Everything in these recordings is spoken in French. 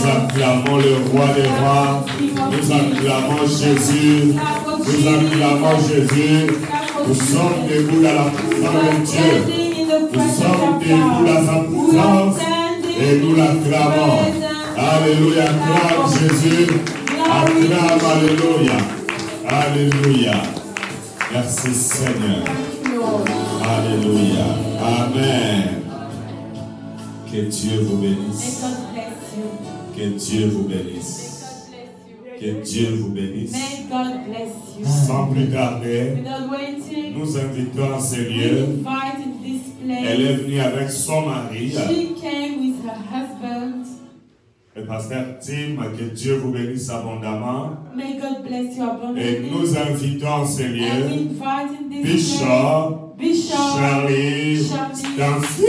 Nous acclamons le roi des rois. Nous acclamons Jésus. Nous acclamons Jésus. Nous sommes debout dans la présence de Dieu. Nous sommes debout dans sa présence et nous l'acclamons. Alléluia, acclame Jésus. Acclame, alléluia. Alléluia. Merci Seigneur. Alléluia. Amen. Que Dieu vous bénisse. Que Dieu vous bénisse. Que Dieu vous bénisse. Sans plus tarder, nous invitons en ce lieu. Elle est venue avec son mari. Le pasteur Tim, que Dieu vous bénisse abondamment. Et nous invitons en ce lieu Bishop Charlie Stancy.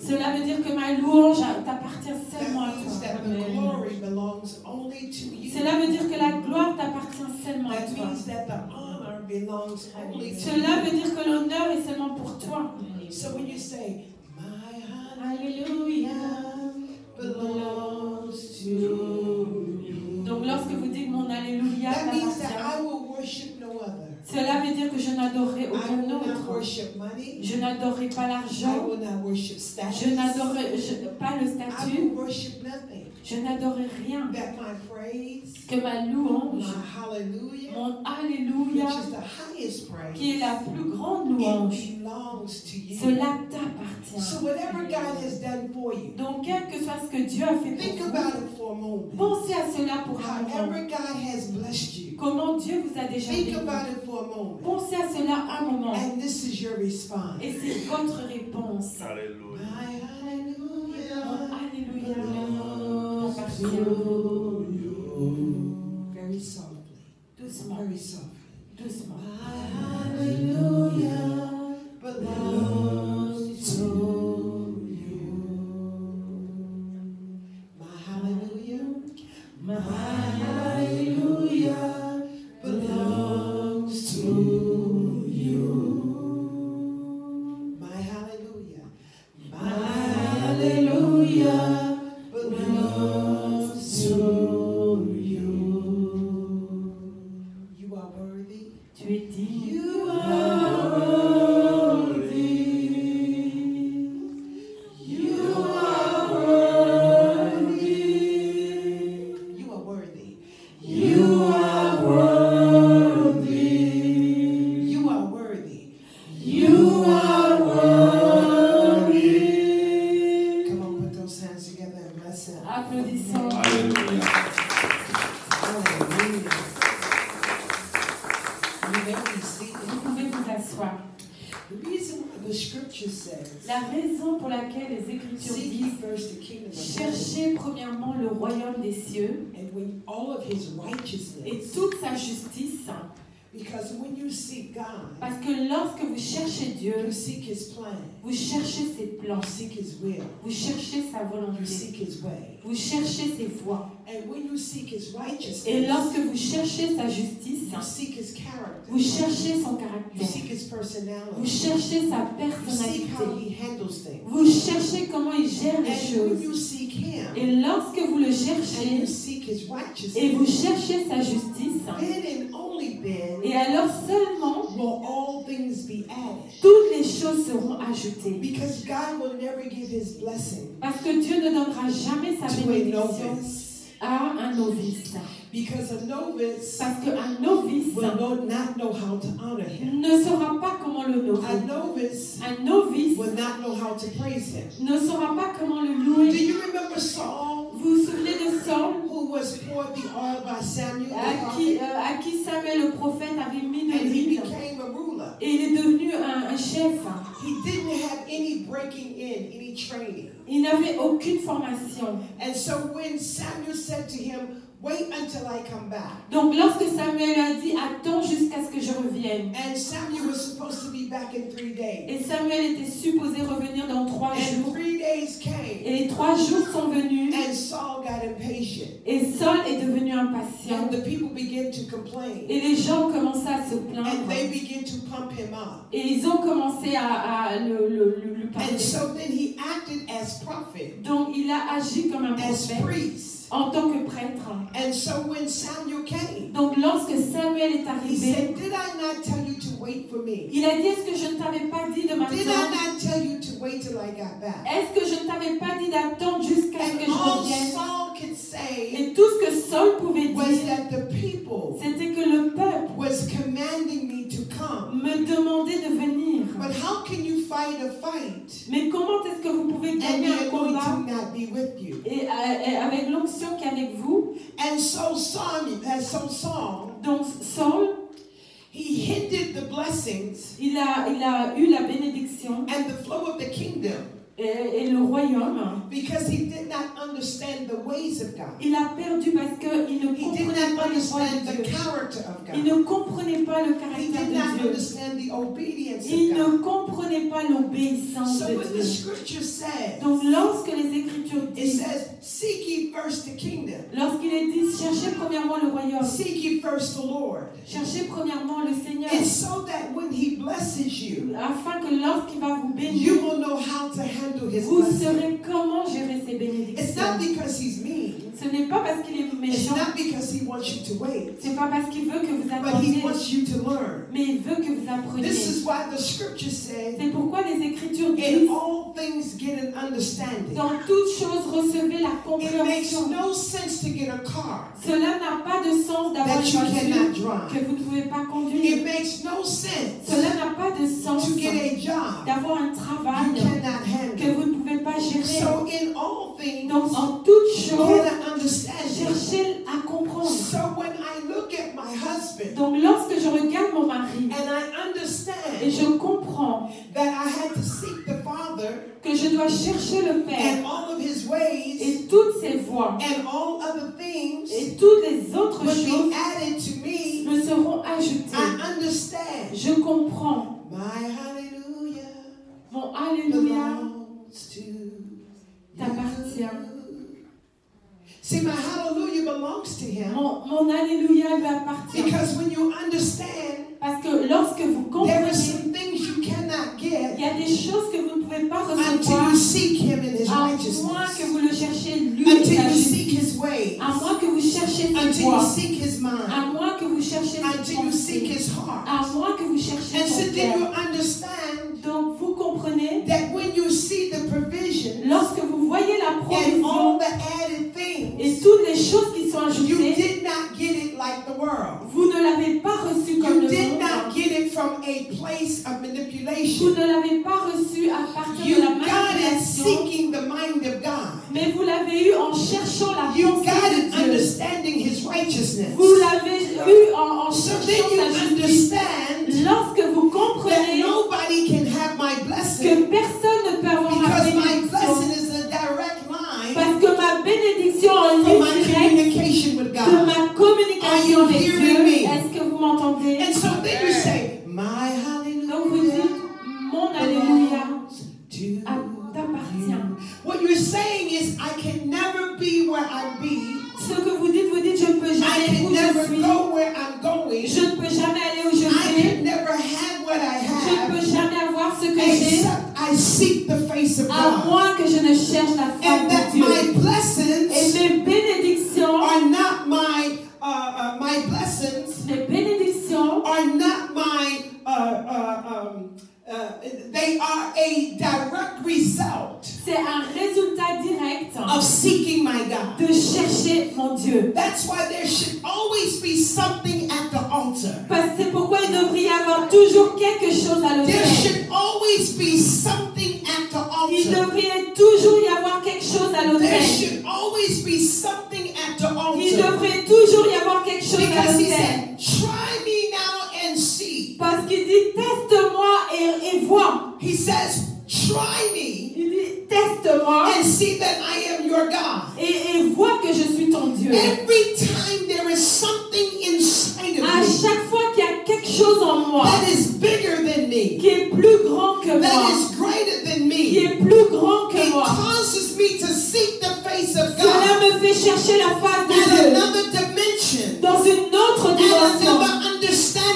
Cela veut dire que ma louange t'appartient seulement à toi. Cela veut dire que la gloire t'appartient seulement à toi. Cela veut dire que l'honneur est seulement pour toi. Donc lorsque vous dites mon alléluia t'appartient, cela veut dire que je n'adorerai aucun autre. Je n'adorerai pas l'argent. Je n'adorerai pas le statut. Je n'adorerai rien. Que ma louange, mon alléluia, qui est la plus grande louange, cela t'appartient. Donc quel que soit ce que Dieu a fait pour vous, pensez à cela pour un moment. Comment Dieu vous a déjà béni. Pensez à cela un moment. Et c'est votre réponse. Alléluia. Alléluia. Very softly. Doucement. Very softly. Doucement. Hallelujah belongs to you. My hallelujah. My hallelujah belongs to you. My hallelujah. My hallelujah belongs to you. You are worthy. Tu es digne. You are worthy. You are worthy. You are worthy. You are worthy. You are worthy. You are worthy. Come on, put those hands together and bless him. Applaudissons. Alléluia. Hallelujah. You may be seated. Vous pouvez vous asseoir. The reason the scripture says, La raison pour laquelle les Écritures seek ye disent first the kingdom of heaven, cherchez premièrement le royaume des cieux and when all of his et righteousness, toute sa justice, Because when you seek God, Parce que lorsque vous cherchez Dieu, you seek His plan, vous cherchez ses plans, you seek His will, vous cherchez sa you volonté, seek His way. vous cherchez ses voies. And when you seek His righteousness, Et lorsque vous cherchez sa justice, you seek His character, vous cherchez son you caractère, seek His vous personality, cherchez sa you seek how personnalité, He handles things. vous cherchez comment il gère les And when choses. you seek Him, Et lorsque vous le and cherchez you seek His et vous righteousness, cherchez sa justice, then and only then et alors seulement will all things be added. toutes les choses seront ajoutées. Because God will never give His blessing Parce que Dieu ne donnera jamais sa to a bénédiction novice. à un novice. Because a novice Parce qu'un novice will not know how to honor Him. ne saura pas comment le A honorer. novice Un novice will not know how to praise Him. ne saura pas comment le Do louer. you remember Saul, Vous vous souvenez de Saul, who was poured the oil by Samuel the à prophet, qui Samuel le prophète avait mis de and he l'huile, became a ruler? et il est devenu un chef. He didn't have any breaking in, any training. Il n'avait aucune formation. And so when Samuel said to him, "Wait until I come back," Donc lorsque Samuel a dit attends jusqu'à ce que je revienne, and Samuel was supposed to be back in 3 days, et Samuel était supposé revenir dans 3 and jours, 3 days came, et les 3 jours sont venus, and Saul got impatient, et Saul est devenu impatient, and the people began to complain, et les gens commençaient à se and plaindre, they began to pump him up. et ils ont commencé à lui parler. And so then he acted as prophet, Donc il a agi comme un as prophète priest. en tant que prêtre. And so when Samuel came, Donc lorsque Samuel est he arrivé, said, "Did I not tell you to wait for me? il a dit est-ce que je ne t'avais pas dit de Did I m'attendre? not tell you to wait till I got back?" Est-ce que je ne t'avais pas dit d'attendre jusqu'à ce que And je all revienne? Saul could say Et tout ce que Saul pouvait was dire, that the people c'était que le peuple was commanding me to come. me demandait de venir. But how can you fight a fight Mais comment est-ce que vous pouvez and gagner the un combat anointing not be with you? et avec l'onction qui est avec vous? And so Saul, Donc Saul, he hindered the blessings il a eu la bénédiction and the flow of the kingdom et le royaume. because he did not understand the ways of God. Il a perdu parce qu'il ne He did comprenait not pas les voies understand de the Dieu. character of Il God. ne comprenait pas le He caractère did not de Dieu. understand the obedience Il of ne God. comprenait pas l'obéissance So de when the Dieu. scripture says, Donc lorsque les Écritures it disent, says, "Seek ye first the kingdom, lorsqu'il est dit cherchez premièrement le royaume, seek ye first the Lord," cherchez premièrement le Seigneur, it's so that when he blesses you, afin que lorsqu'il va vous you bénir, will know how to handle his vous blessing. saurez comment gérer ces It's bénédictions. not because he's mean. Ce n'est pas parce qu'il est It's méchant, not because he wants you to wait. c'est pas parce qu'il veut que vous But he attendiez, wants you to learn. mais il veut que vous appreniez. This is why the scripture said, C'est pourquoi les Écritures "In disent, all things get an understanding." dans toutes choses recevez la It makes compréhension. no sense to get a car Cela n'a pas de sens d'avoir that une you voiture cannot que drive. vous ne pouvez pas conduire. It makes no sense Cela n'a pas de sens to get a job d'avoir un you travail cannot que handle. vous ne pouvez pas gérer. So in all things, Donc en toutes get choses, an understanding. cherchez à comprendre. So when I look at my husband Donc lorsque je regarde mon mari and I et understand je comprends that I had to seek the Father que je dois chercher le Père and all of his ways et toutes ses voies and all other things et toutes les autres would choses be added to me, me seront ajoutées. I understand. Je comprends. My hallelujah Mon Alléluia belongs to t'appartient. you. See, my hallelujah belongs to him Mon Alléluia lui appartient. because when you understand, Parce que lorsque vous there are comprenez, some things you cannot il get y a des choses que vous ne pouvez pas until recevoir you seek him in his à moins righteousness, que vous le cherchiez lui et until sa you seek justice, his ways, à moins que vous cherchiez ses until you voies, seek his mind, à moins que vous cherchiez ses until you seek pensées, his heart. à moins que vous cherchiez And so son then you cœur. understand Donc vous comprenez, that when you see the provision lorsque vous voyez la and provision all the added et things, toutes les choses qui sont you ajoutées, did not get it like the world. vous ne l'avez pas reçu comme You le did monde. not get it from a place of Vous manipulation. ne l'avez pas reçu à partir You de la got it manipulation, seeking the mind of God. mais vous l'avez eu en cherchant la You pensée got de it Dieu. understanding his righteousness. Vous l'avez eu en So cherchant then sa you justice. understand Lorsque vous that comprenez nobody can have my que blessing personne ne peut avoir ma because my bénédiction, blessing is a direct line parce que ma bénédiction en from my ligne directe communication with de God. ma communication Are you avec hearing Dieu, me? est-ce que vous m'entendez? And so saying is, I can never be where I'm be. Ce que vous dites, je ne peux jamais aller où je suis. Go where I'm going. Je ne peux jamais aller où je vais. I can never have what I have. Je ne peux jamais avoir ce que j'ai. Except I seek the face of God. À moins que je ne cherche la face de Dieu. My blessings et mes bénédictions are not my blessings. Mes bénédictions are not my they are a direct result. C'est un résultat direct of seeking my God. De chercher mon Dieu. That's why there should always be something at the altar. C'est pourquoi il devrait y avoir toujours quelque chose à l'autel. There should always be something at the altar. Il devrait toujours y avoir quelque chose à l'autel. There should always be something at the altar. Il devrait toujours y avoir quelque chose à Because he l'autel. said, try me now and see. Parce qu'il dit, teste-moi et vois. He says, try me. Il dit, teste-moi. And see that I am your God. Et vois que je suis ton Dieu. Every time there is something inside of me. À chaque fois qu'il y a quelque chose en moi. That is bigger than me. Qui est plus grand que moi. That is greater than me. Qui est plus grand que moi. It causes me to seek the face of God. Cela me fait chercher la face de Dieu. Another dimension. Dans une autre dimension.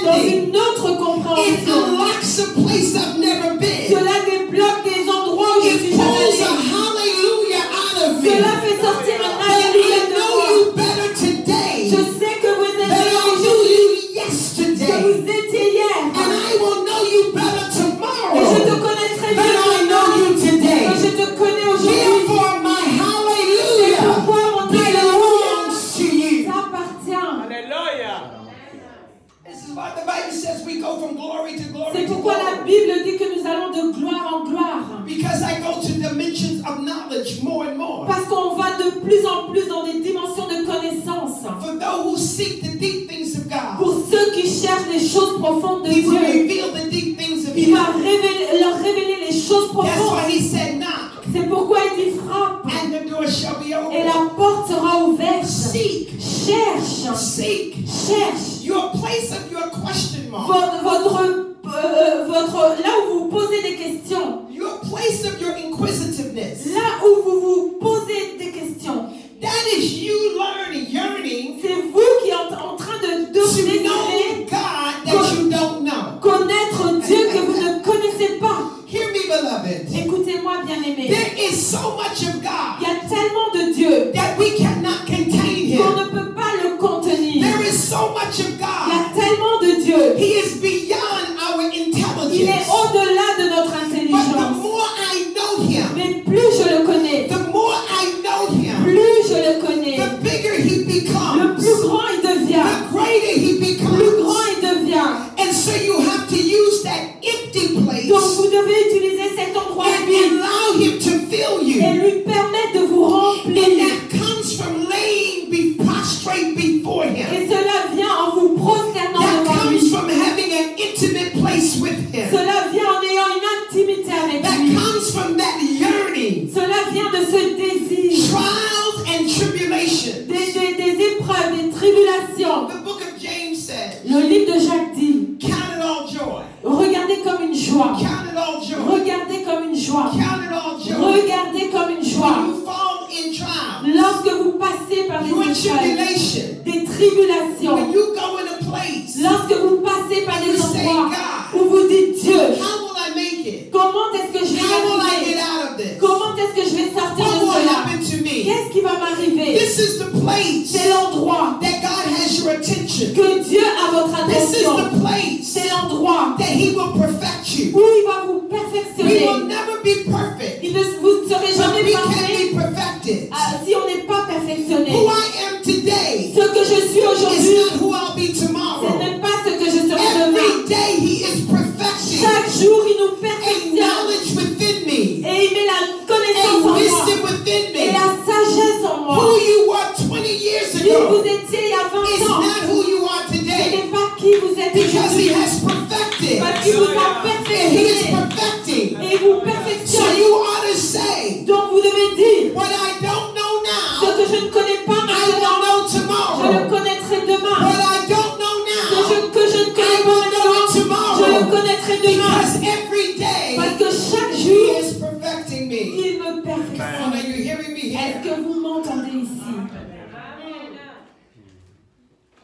Dans une autre compréhension. It unlocks a place I've never been. Cela débloque des endroits où je suis jamais allé. Cela fait sortir un alléluia de moi. Je sais que vous êtes là aujourd'hui. Que vous étiez hier. Et je te connaîtrai bien. Et je te connais aujourd'hui. C'est pourquoi mon alléluia t'appartient. Alléluia. C'est pourquoi la Bible dit que nous allons de gloire en gloire. Because I go to dimensions of knowledge more and more. Parce qu'on va de plus en plus dans des dimensions de connaissance. For those who seek the deep things of God. Pour ceux qui cherchent les choses profondes de Dieu. Reveal the deep things of il va leur révéler les choses profondes. That's why he said knock. C'est pourquoi il dit frappe. And the door shall be open. Et la porte sera ouverte. Seek. Cherche. Seek. Cherche. Your place of your question mark. Là où vous posez des questions. Your place of your inquisitiveness. Là où vous posez des questions. That is you learning, yearning. C'est vous qui êtes en train de désirer connaître Dieu que vous ne connaissez pas. Hear me, beloved. Écoutez-moi, bien-aimés. There is so much of God. Il y a tellement de Dieu that we cannot contain him. Qu'on ne peut pas le contenir. There is so much of God. Il y a tellement de Dieu. He is beyond our intelligence. Il est au-delà de notre intelligence. But the more I know him, mais plus je le connais, the more I know him, plus je le connais, the bigger he becomes. Le plus grand il devient. The greater he becomes. Plus grand il devient. And so you have to use that empty place. Donc vous devez utiliser cet endroit and allow him to fill you. Et lui permettre de vous remplir. And that comes from laying prostrate before him. Et cela vient en vous prosternant devant lui. That comes from having an intimate place with him. Cela vient en ayant une intimité avec that lui. That comes from that yearning. Cela vient de ce désir. Trials and tribulations. Des épreuves, des tribulations. The book of James says. Le livre de Jacques dit. Count it all joy. Regardez comme une joie. Count it all joy. Regardez comme une joie. Count it all joy. Regardez comme une joie. When you fall in trials. Lorsque vous passez par des épreuves, des tribulations. When you go in a place. Lorsque vous passez par des endroits God, où vous dites Dieu. How will I make it? Comment est-ce que je vais arriver? Comment est-ce que je vais sortir de cela? Qu'est-ce qui va m'arriver? C'est l'endroit que Dieu a votre attention. C'est l'endroit où il va vous perfectionner. Vous ne serez jamais parfait si on n'est pas perfectionné. Ce que je suis aujourd'hui, ce n'est pas ce que je serai demain. Chaque jour, il nous perfectionne. Et il met la connaissance en moi. Et la sagesse en moi. Qui vous étiez il y a 20 ans. Ce n'est pas qui vous êtes aujourd'hui. Parce qu'il vous a Est-ce que vous m'entendez ici?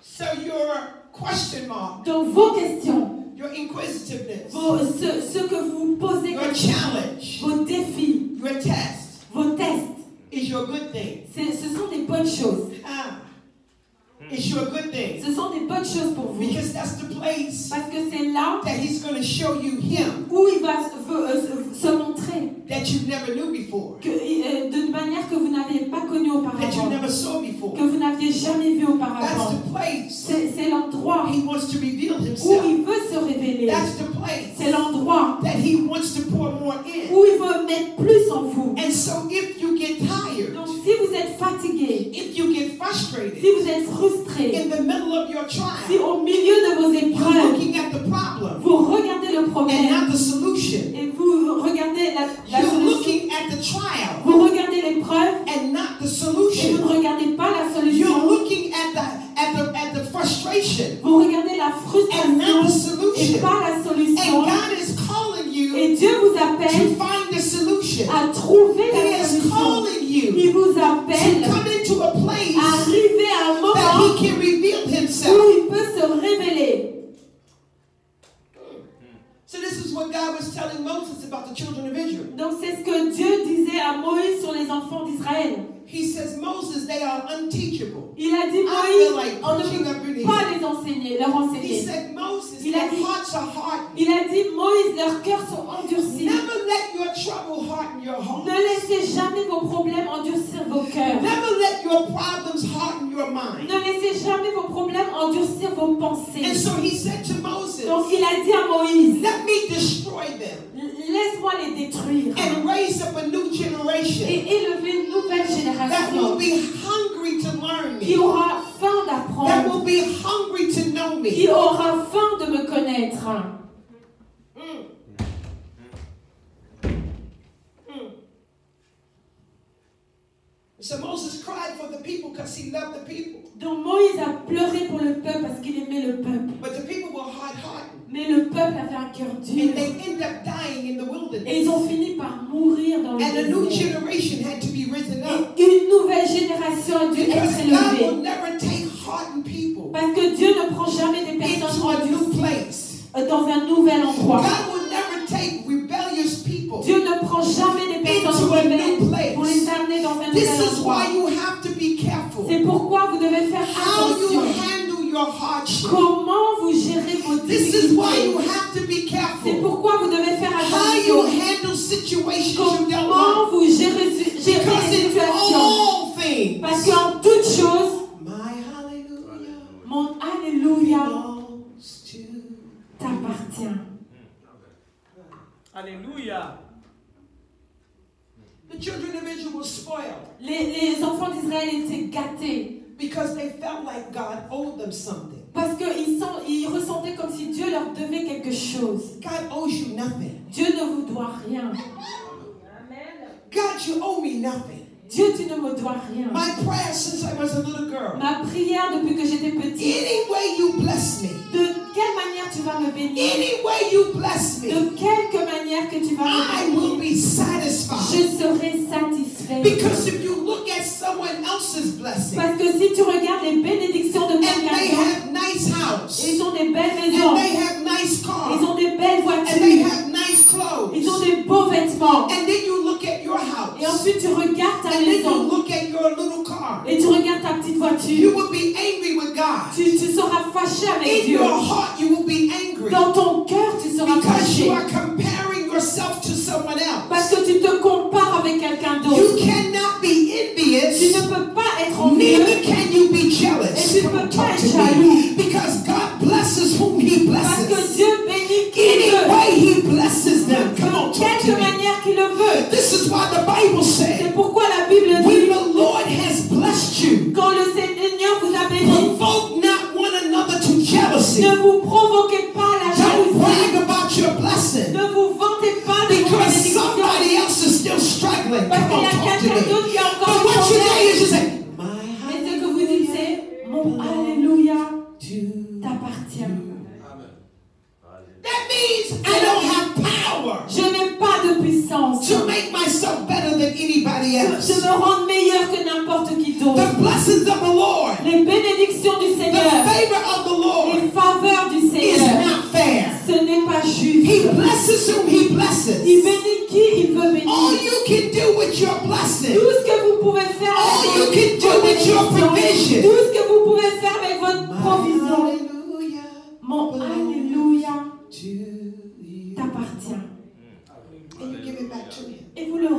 So your question mark, Donc vos questions, your inquisitiveness, ce que vous posez, your challenge, vos défis, your test, vos tests, is your good thing. ce sont des bonnes choses. It's your good thing. Ce sont des bonnes choses pour vous. Because that's the place Parce que c'est là that he's going to show you him où il va se montrer that you never knew before, d'une manière que vous n'aviez pas connue that you auparavant, never saw before. que vous n'aviez jamais vue That's auparavant. the place C'est l'endroit he wants to reveal où himself. il veut se révéler. That's the place C'est l'endroit that he wants to pour more in. où il veut mettre plus en vous. And so if you get tired, Donc si vous êtes fatigué, if you get frustrated si vous êtes frustré, in the middle of your si trial, au milieu de vos you're épreuves, looking at the problem vous regardez le and problème not the solution. et vous regardez la You're solution, looking at the trial vous regardez l'épreuve and not the et solution. vous ne regardez pas la You're solution. looking at the frustration Vous regardez la and not the frustration et solution. pas la And solution. God is calling you Et Dieu vous to appelle find the solution. à trouver He la is solution. calling you Il vous to appelle come into a place à arriver à un that moment he can reveal où himself. il peut se révéler. So this is what God was telling Moses about the children of Israel. Donc c'est ce que Dieu disait à Moïse sur les enfants d'Israël. He says, Moses, they are unteachable. Il a dit, I Moïse, feel like on ne preaching peut every day. pas les enseigner, leur He enseigner. said, Moses, Il a their dit- hearts are hardened. Il a dit, Moïse, leurs cœurs sont endurcis. Never let your trouble harden your heart. Ne laissez jamais vos problèmes endurcir vos cœurs. Never let your problems harden your mind. Ne laissez jamais vos problèmes endurcir vos pensées. And so he said to Moses, Donc il a dit à Moïse, let me destroy them laisse-moi les détruire and raise up a new generation et élever une nouvelle that will génération be hungry to learn qui me, aura faim that d'apprendre, will be hungry to know qui me. aura faim de me connaître. So Moses cried for the people because he loved the people. Donc Moïse a pleuré pour le peuple parce qu'il aimait le peuple. But the people were hard-hearted. Mais le peuple avait un cœur dur. And they ended up dying in the wilderness. Et ils ont fini par mourir dans le And a new désert. generation had to be risen up. Et une nouvelle génération a dû être Because God will élevée. never take hardened people Parce que Dieu ne prend jamais des personnes into a new endurcies place. dans un nouvel endroit. God will never take rebellious people. Dieu ne prend jamais des personnes Into a new rebelles place. pour les amener dans un This nouvel is endroit. why you have to be careful. C'est pourquoi vous devez faire How you attention. handle your hardship. Comment vous gérez vos This is why you difficultés. have to be C'est careful. pourquoi vous devez faire How you attention. handle situations you don't Comment like. vous gérez Because les in situations. all things, Parce qu'en toute chose, my hallelujah mon Alléluia belongs to t'appartient. Alléluia. the children of Israel were spoiled Les enfants d'Israël étaient gâtés because they felt like God owed them something. parce qu'ils ressentaient comme si Dieu leur devait quelque chose. God owes you nothing. Dieu ne vous doit rien. God, you owe me nothing. Dieu, tu ne me dois rien. My prayer since I was a little girl, Ma prière depuis que j'étais petite, any way you bless me, de quelle manière tu vas me bénir, any way you bless me, de quelque manière que tu vas I me will bénir, be satisfied. je serai satisfait. Because if you look at someone else's blessing, Parce que si tu regardes les bénédictions de and they quelqu'un d'autre, have nice house, ils ont des belles and maisons, they have nice ils cars, ont des belles and they voitures, have nice clothes, ils ont des beaux vêtements. and then you look at your Et house, ensuite tu regardes ta and then you maison look at your little car, et tu regardes ta petite you voiture. will be angry with God. Tu seras fâché avec In Dieu. your heart, you will be angry Dans ton cœur, tu seras because fâché. you are comparing yourself to someone Parce else. que tu te compares avec quelqu'un You d'autre. cannot be Tu envious, ne peux pas être envieux. neither can you be Et jealous. tu ne Come on, peux talk pas to être me. jaloux. Because God blesses whom He Parce que blesses. Dieu bénit qui il Any veut. way He blesses them. Come on, De talk to quelque me. manière qu'il le veut. This is why the Bible said, C'est pourquoi la Bible when dit, the Lord has blessed you, quand le Seigneur vous a béni, provoke not one another to jealousy. ne vous provoquez pas la Don't brag jalousie. about your blessing Ne vous vantez pas de vos because bénédictions. somebody else is still struggling. Parce Come qu'il y on, a talk to quelqu'un me. d'autre qui a encore But un what you problème. say is you say, my Mais ce que vous dites, c'est mon Alléluia to t'appartient. That means I don't have power Je n'ai pas de puissance to make myself better than anybody anybody else. Je me rends meilleur que n'importe qui d'autre. The blessings of the Lord, Les bénédictions du the Seigneur, favor of the Lord les faveurs du is Seigneur, not fair. ce n'est pas He juste. blesses whom he Il blesses. bénit qui il veut All bénir. you can do with your blessing, Tout ce que vous pouvez faire all you avec can do with your votre provision, tout ce que vous pouvez faire avec votre provision, hallelujah, mon Alléluia to you. t'appartient. And you give it back to him. Et vous le lui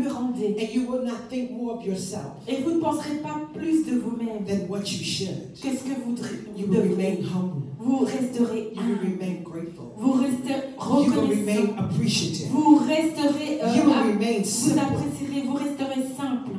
rendez. And you will not think more of yourself Et vous ne penserez pas plus de vous-même than what you should. qu'est-ce que vous You will remain devrez. humble. Vous resterez You will humble. remain grateful. Vous resterez You will reconnaissant. remain appreciative. Vous resterez You will remain vous simple. apprécierez, vous resterez simple.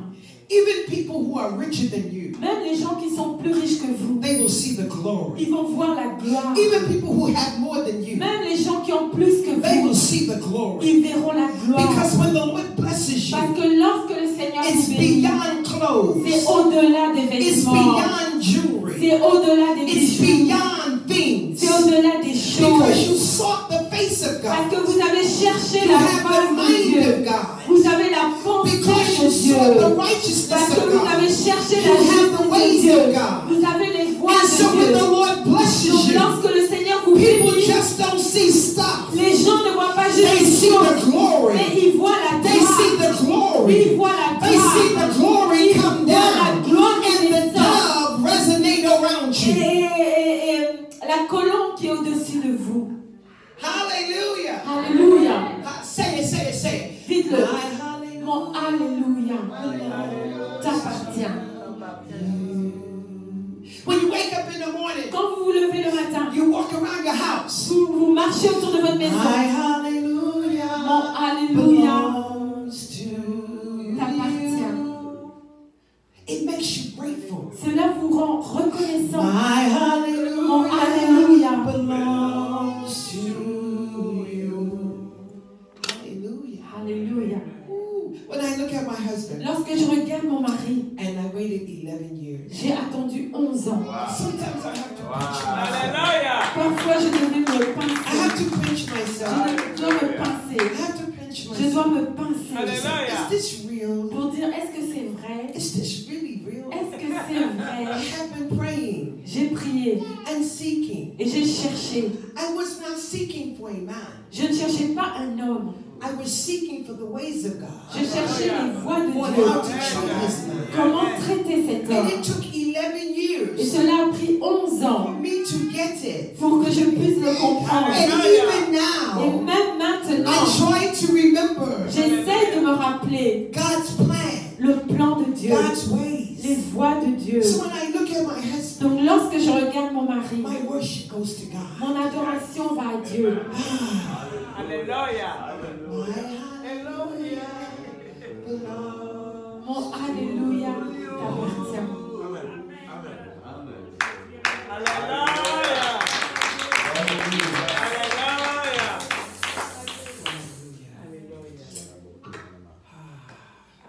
Even people who are richer than you, Même les gens qui sont plus riches que vous, they will see the glory. ils vont voir la gloire. Even people who have more than you, Même les gens qui ont plus que they will vous, see the glory. ils verront la gloire. Because when the Lord blesses Parce you, que lorsque le Seigneur it's vous bénit, beyond clothes. c'est au-delà des It's vêtements, beyond jewelry. c'est au-delà des It's bijoux, beyond things. c'est au-delà des Because choses. you sought the face of Parce God. que vous avez cherché You la have the face de mind Dieu. of God. Vous avez la pensée Because de you Dieu. sought the Parce righteousness que of vous God. avez cherché You la have the justice de ways Dieu. of God. Vous avez les voies And de so when Dieu. the Lord blesses Donc you, lorsque le Seigneur vous people bénit, just don't see stuff. les gens ne voient pas They juste see les the choses, glory. mais ils voient la They see gloire. the glory. Ils voient la They see gloire. the glory come Ils voient la down. gloire qui And the descend. dove resonate around Et, you. la colombe qui est au-dessus de vous. Hallelujah. Alléluia. Say it, say it, say it. Dites-le. My hallelujah. Mon Alléluia t'appartient. When you wake up in the morning, Quand vous vous levez le matin, you walk around your house. vous marchez autour de votre maison. My hallelujah Mon Alléluia belongs to you. t'appartient. It makes you grateful. Cela vous rend reconnaissant. My Mon Alléluia hallelujah belongs to you. Hallelujah. Alléluia. Ooh. When I look at my husband, Lorsque je regarde mon mari, and I waited 11 years. j'ai attendu 11 ans. Sometimes I have to pinch myself. Parfois, je devais me I pincer. have to pinch myself. Je dois me pincer. I have to pinch Je dois myself. me pincer. Is this real? Pour dire, est-ce que c'est vrai? Is this really real? Est-ce que c'est vrai? I have been praying J'ai prié and seeking. et j'ai cherché. I was not seeking for a man. Je ne cherchais pas un homme. I was seeking for the ways of God. Je cherchais les voies de On Dieu. how to treat this man. Comment traiter cet And homme? it took 11 Et years cela a pris 11 for ans me to get it. pour que je puisse le comprendre. And even Et now, même maintenant, I try to remember j'essaie de me rappeler God's plan, le plan de Dieu, God's ways. les voies de Dieu. So when I look at my husband, Donc lorsque je regarde mon mari, my worship goes to God. mon adoration va à Dieu. Alléluia. My hallelujah belongs. Mon Alléluia t'appartient. Alléluia.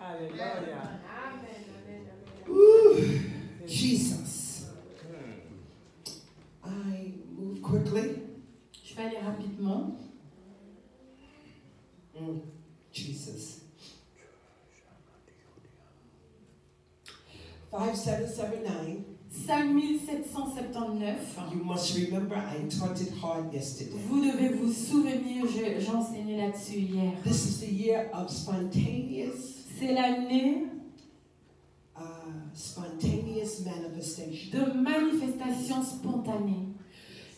Alléluia. Ooh, Jesus. I move quickly. Je vais aller rapidement. Jesus. 5779. 5779. You must remember I taught it hard yesterday. Vous devez vous souvenir, j'enseignais là-dessus hier. This is the year of spontaneous, C'est l'année spontaneous manifestation. de manifestation spontanée.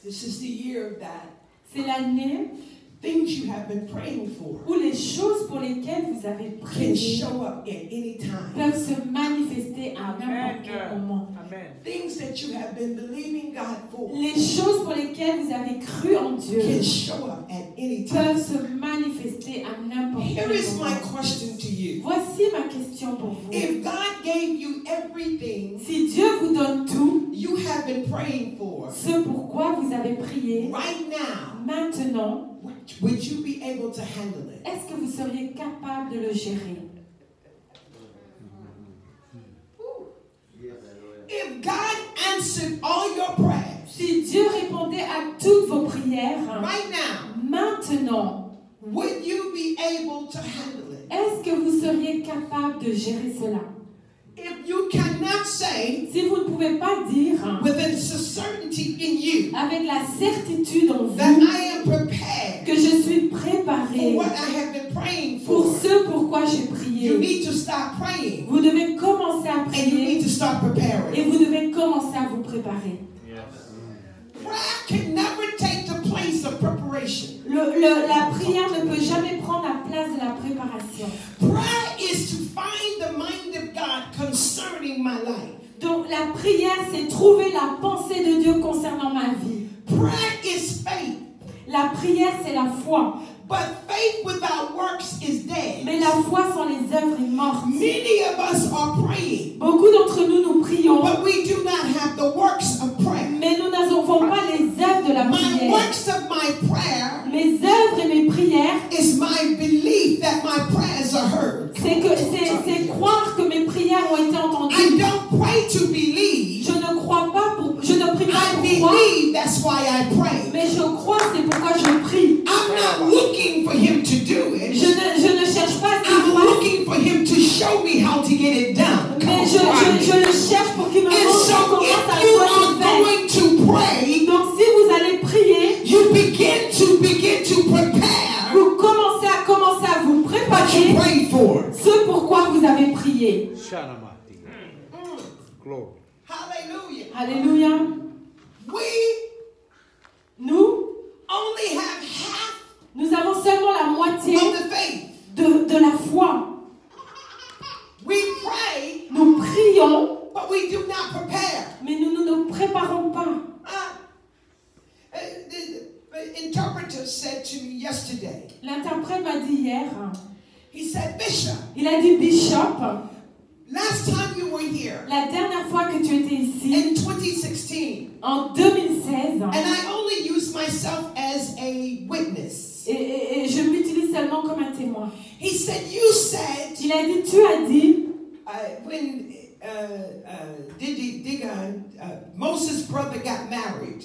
This is the year that C'est l'année things you have been praying for où les choses pour lesquelles vous avez can prié show up at any time. peuvent se manifester à n'importe quel moment. Amen. Things that you have been believing God for Les choses pour lesquelles vous avez cru en Dieu can show up at any time. peuvent se manifester à n'importe Here quel is my moment. question to you. Voici ma question pour vous. If God gave you everything Si Dieu vous donne tout, you have been praying for ce pourquoi vous avez prié, right now, maintenant, would you be able to handle it? est-ce que vous seriez capable de le gérer? If God answered all your prayers Si Dieu répondait à toutes vos prières, right now, maintenant, would you be able to handle it? Est-ce que vous seriez capable de gérer cela? If you cannot say Si vous ne pouvez pas dire with a certainty in you avec la certitude en that vous I am prepared que je suis for préparé what I have been praying pour for, ce pourquoi j'ai you prié, need to start praying vous devez commencer à and you need prier to start et preparing. vous devez commencer à vous préparer. Prayer can never take the place of preparation. La prière ne peut jamais prendre la place de la préparation. Prayer is to find the mind of God concerning my life. Donc la prière, c'est trouver la pensée de Dieu concernant ma vie. Prayer is faith. La prière, c'est la foi. But faith without works is dead. Mais la foi sans les œuvres est morte. Many of us are praying, Beaucoup d'entre nous, nous prions, but we do not have the works of prayer. mais nous n'avons pas les œuvres de la My prière. works of my prayer Mes œuvres et mes prières, is my belief that my prayers are heard. c'est croire que mes prières ont été I entendues. don't pray to believe. Je ne crois pas je ne prie pas I pour croire, believe, that's why I pray. mais je crois, c'est pourquoi je prie. I'm not looking for him to do it. Je ne cherche pas ce I'm qu'il fasse, looking for him to show me how to get it done. mais je le cherche pour qu'il me And montre so comment if ça you doit are se faire. going to pray, Donc si vous allez prier, you begin to prepare vous commencez à vous what you préparer prayed for. ce pourquoi vous avez prié. Glory. Hallelujah. Alléluia. Nous Only have half nous avons seulement la moitié of the faith. de la foi. We pray, Nous prions, but we do not prepare. mais nous ne nous préparons pas. The interpreter said to me yesterday, L'interprète m'a dit hier, he said, Bishop, il a dit Bishop, last time you were here la dernière fois que tu étais ici, in 2016, en 2016, and I only used myself as a witness. et je m'utilise seulement comme un témoin. He said, you said, Il a dit, tu as dit, when Moses' brother got married,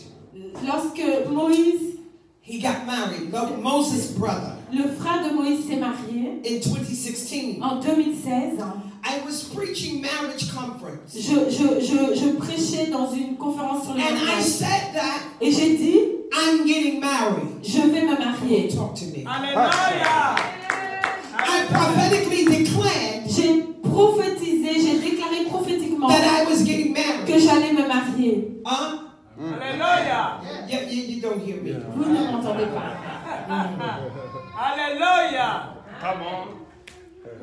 lorsque Moïse, he got married, Moses' brother, le frère de Moïse s'est marié, in 2016. en 2016, I was preaching marriage conference. je prêchais dans une conférence sur le And I mariage. said that Et j'ai dit, I'm getting married. je vais me marier. Talk to me. Hallelujah. I prophetically declared J'ai prophétisé, j'ai déclaré prophétiquement that I was getting married. que j'allais me marier. Hallelujah. Yeah, you don't hear me. Vous ne m'entendez pas. Hallelujah. Come on.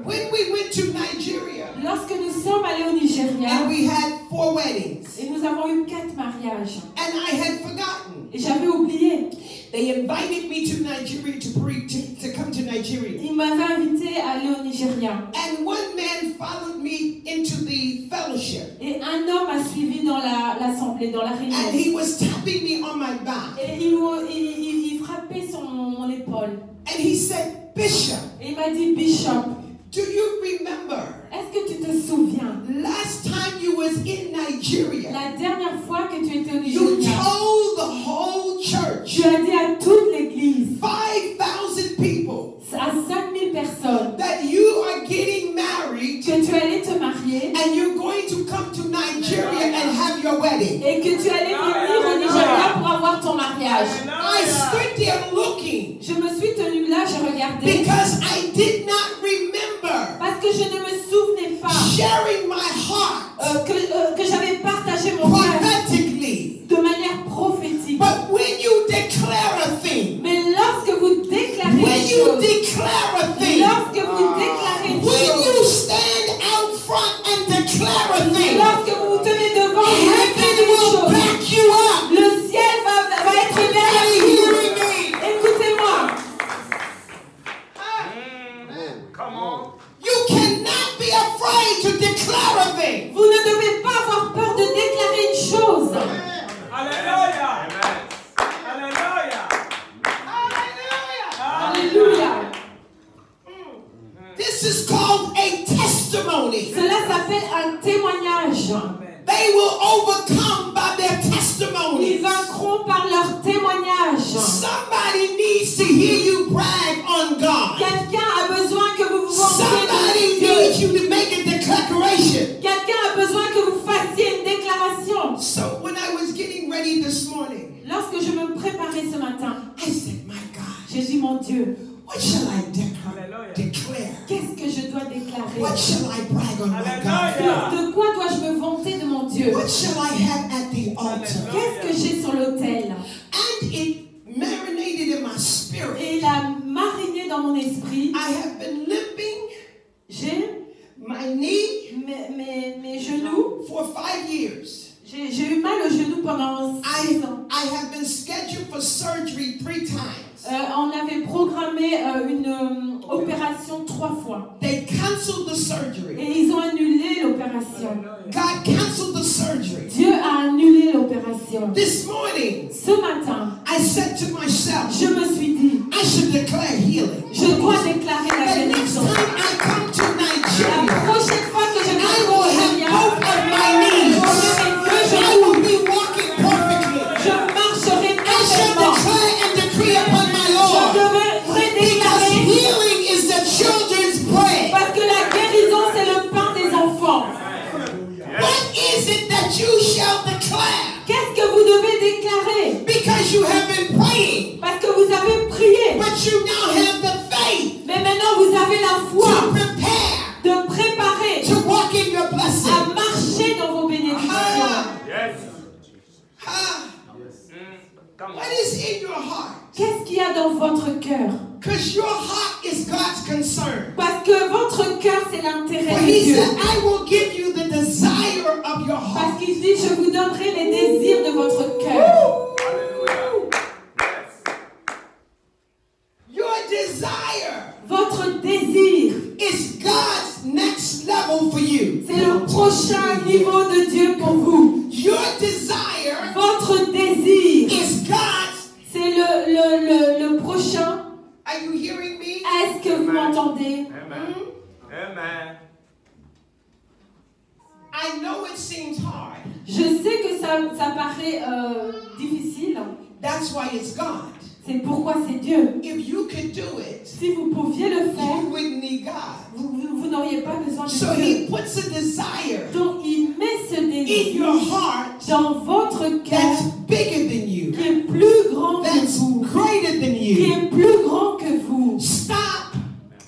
When we went to Nigeria Lorsque nous sommes allés au Nigeria, and we had 4 weddings, et nous avons eu 4 mariages, and I had forgotten. et j'avais oublié. They invited me to Nigeria to come to Nigeria. Ils m'avaient invité à aller au Nigeria. And one man followed me into the fellowship. Et un homme a suivi dans l'assemblée, dans la réunion. And he was tapping me on my back. Et il frappait sur mon épaule. And he said, Bishop, Et il m'a dit, Bishop, do you remember est-ce que tu te souviens, last time you was in Nigeria, la dernière fois que tu étais au you Nigeria, told the whole church, tu as dit à toute l'église, 5,000 people, à 5000 personnes, that you are getting married que tu allais te marier and you're going to come to Nigeria and have your wedding. et que tu allais venir au Nigeria pour avoir ton mariage. I stood there looking Je me suis tenue là, je regardais, because I did not remember parce que je ne me souvenais pas sharing my heart que j'avais partagé mon cœur prophetically. de manière prophétique. But when you declare a thing, Mais lorsque vous déclarez when une you chose, declare a thing, lorsque vous déclarez une when chose, you stand out front and declare a thing, lorsque vous vous tenez devant et vous heaven déclarez une will chose, back you up. le ciel va être Are derrière you vous. hearing me? Écoutez-moi, Come on. You cannot be afraid to declare a thing. vous ne devez pas avoir peur de déclarer une chose. Hallelujah. Hallelujah. Alléluia. This is called a testimony. Cela s'appelle un témoignage. They will overcome by their Ils testimonies. vaincront par leur témoignage. Somebody needs to hear you brag on God. Quelqu'un a besoin que vous vous Somebody needs you to make a declaration. Quelqu'un a besoin que vous fassiez une déclaration. So when I was getting ready this morning, Lorsque je me préparais ce matin, I said, my God, j'ai dit, mon Dieu, what shall I declare? qu'est-ce que je dois déclarer? What shall I brag on my God? De quoi dois-je me vanter de mon Dieu? What shall I have at the altar? Qu'est-ce que j'ai sur l'autel? And it marinated in my spirit. Et il a mariné dans mon esprit. I have been limping J'ai my knee mes genoux. for 5 years. J'ai eu mal au genou pendant 6 ans. I have been scheduled for surgery 3 times. On avait programmé une opération 3 fois. They canceled the surgery. Et ils ont annulé l'opération. God canceled the surgery. Dieu a annulé l'opération. This morning, Ce matin, I said to myself, je me suis dit, I should declare healing. je dois déclarer la The next guérison. time I come to La Nigeria, prochaine fois que je I vais will have both of my knees. I will be walking perfectly. je marcherai I shall parfaitement. declare and decree upon my Je Lord. devrais Because déclarer healing is the children's bread. parce que la guérison c'est le pain des enfants. What is it that you shall declare? Qu'est-ce que vous devez déclarer? Because you have been praying, Parce que vous avez prié. but you now have the faith Mais maintenant vous avez la to foi prepare de préparer to walk in your à blessing. marcher dans vos bénédictions. Yes. Come on. What is in your heart? Qu'est-ce qu'il y a dans votre cœur? Because your heart is God's concern. Parce que votre cœur c'est l'intérêt For de he Dieu. said, I will give you the desire of your Parce heart. qu'il dit, je vous donnerai les désirs de votre cœur. Your desire Votre désir, is God's next level for you. c'est le prochain niveau de Dieu pour vous. Your desire Votre désir, is God's. c'est le prochain. Are you hearing me? Est-ce que vous m'entendez? Amen. Amen. I know it seems hard. Je sais que ça paraît difficile. That's why it's God. C'est pourquoi c'est Dieu. If you could do it, Si vous pouviez le faire, you wouldn't need God. vous n'auriez pas besoin de So Dieu. he puts a desire Donc il met ce in désir your heart dans votre cœur that's bigger than you, qui est plus grand que that's vous, greater than qui you. est plus grand que vous. Stop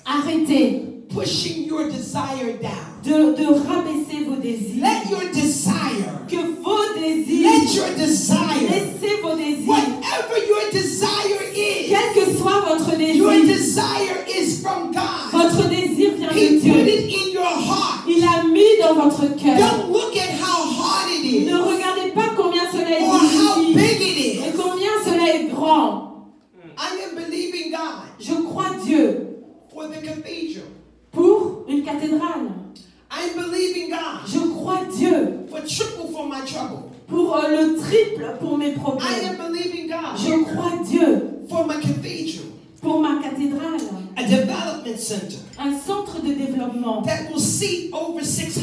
Arrêtez pushing your desire down. de rabaisser vos désirs. Let your desire, Que vos désirs, let your desire, laissez vos désirs. whatever your desire is, Quel que soit votre your désir, desire is from God. votre désir vient He de put Dieu. it in your heart. Il a mis dans votre cœur. Don't look at how hard it is Ne regardez pas combien cela est or how difficile big it et is. combien cela est grand. I am believing God Je crois Dieu for the cathedral. pour une cathédrale. I'm believing God Je crois Dieu for triple for my trouble. pour le triple pour mes I problèmes. am believing God Je crois Dieu for my cathedral, pour ma cathédrale. a development center Un centre de développement that will seat over 600.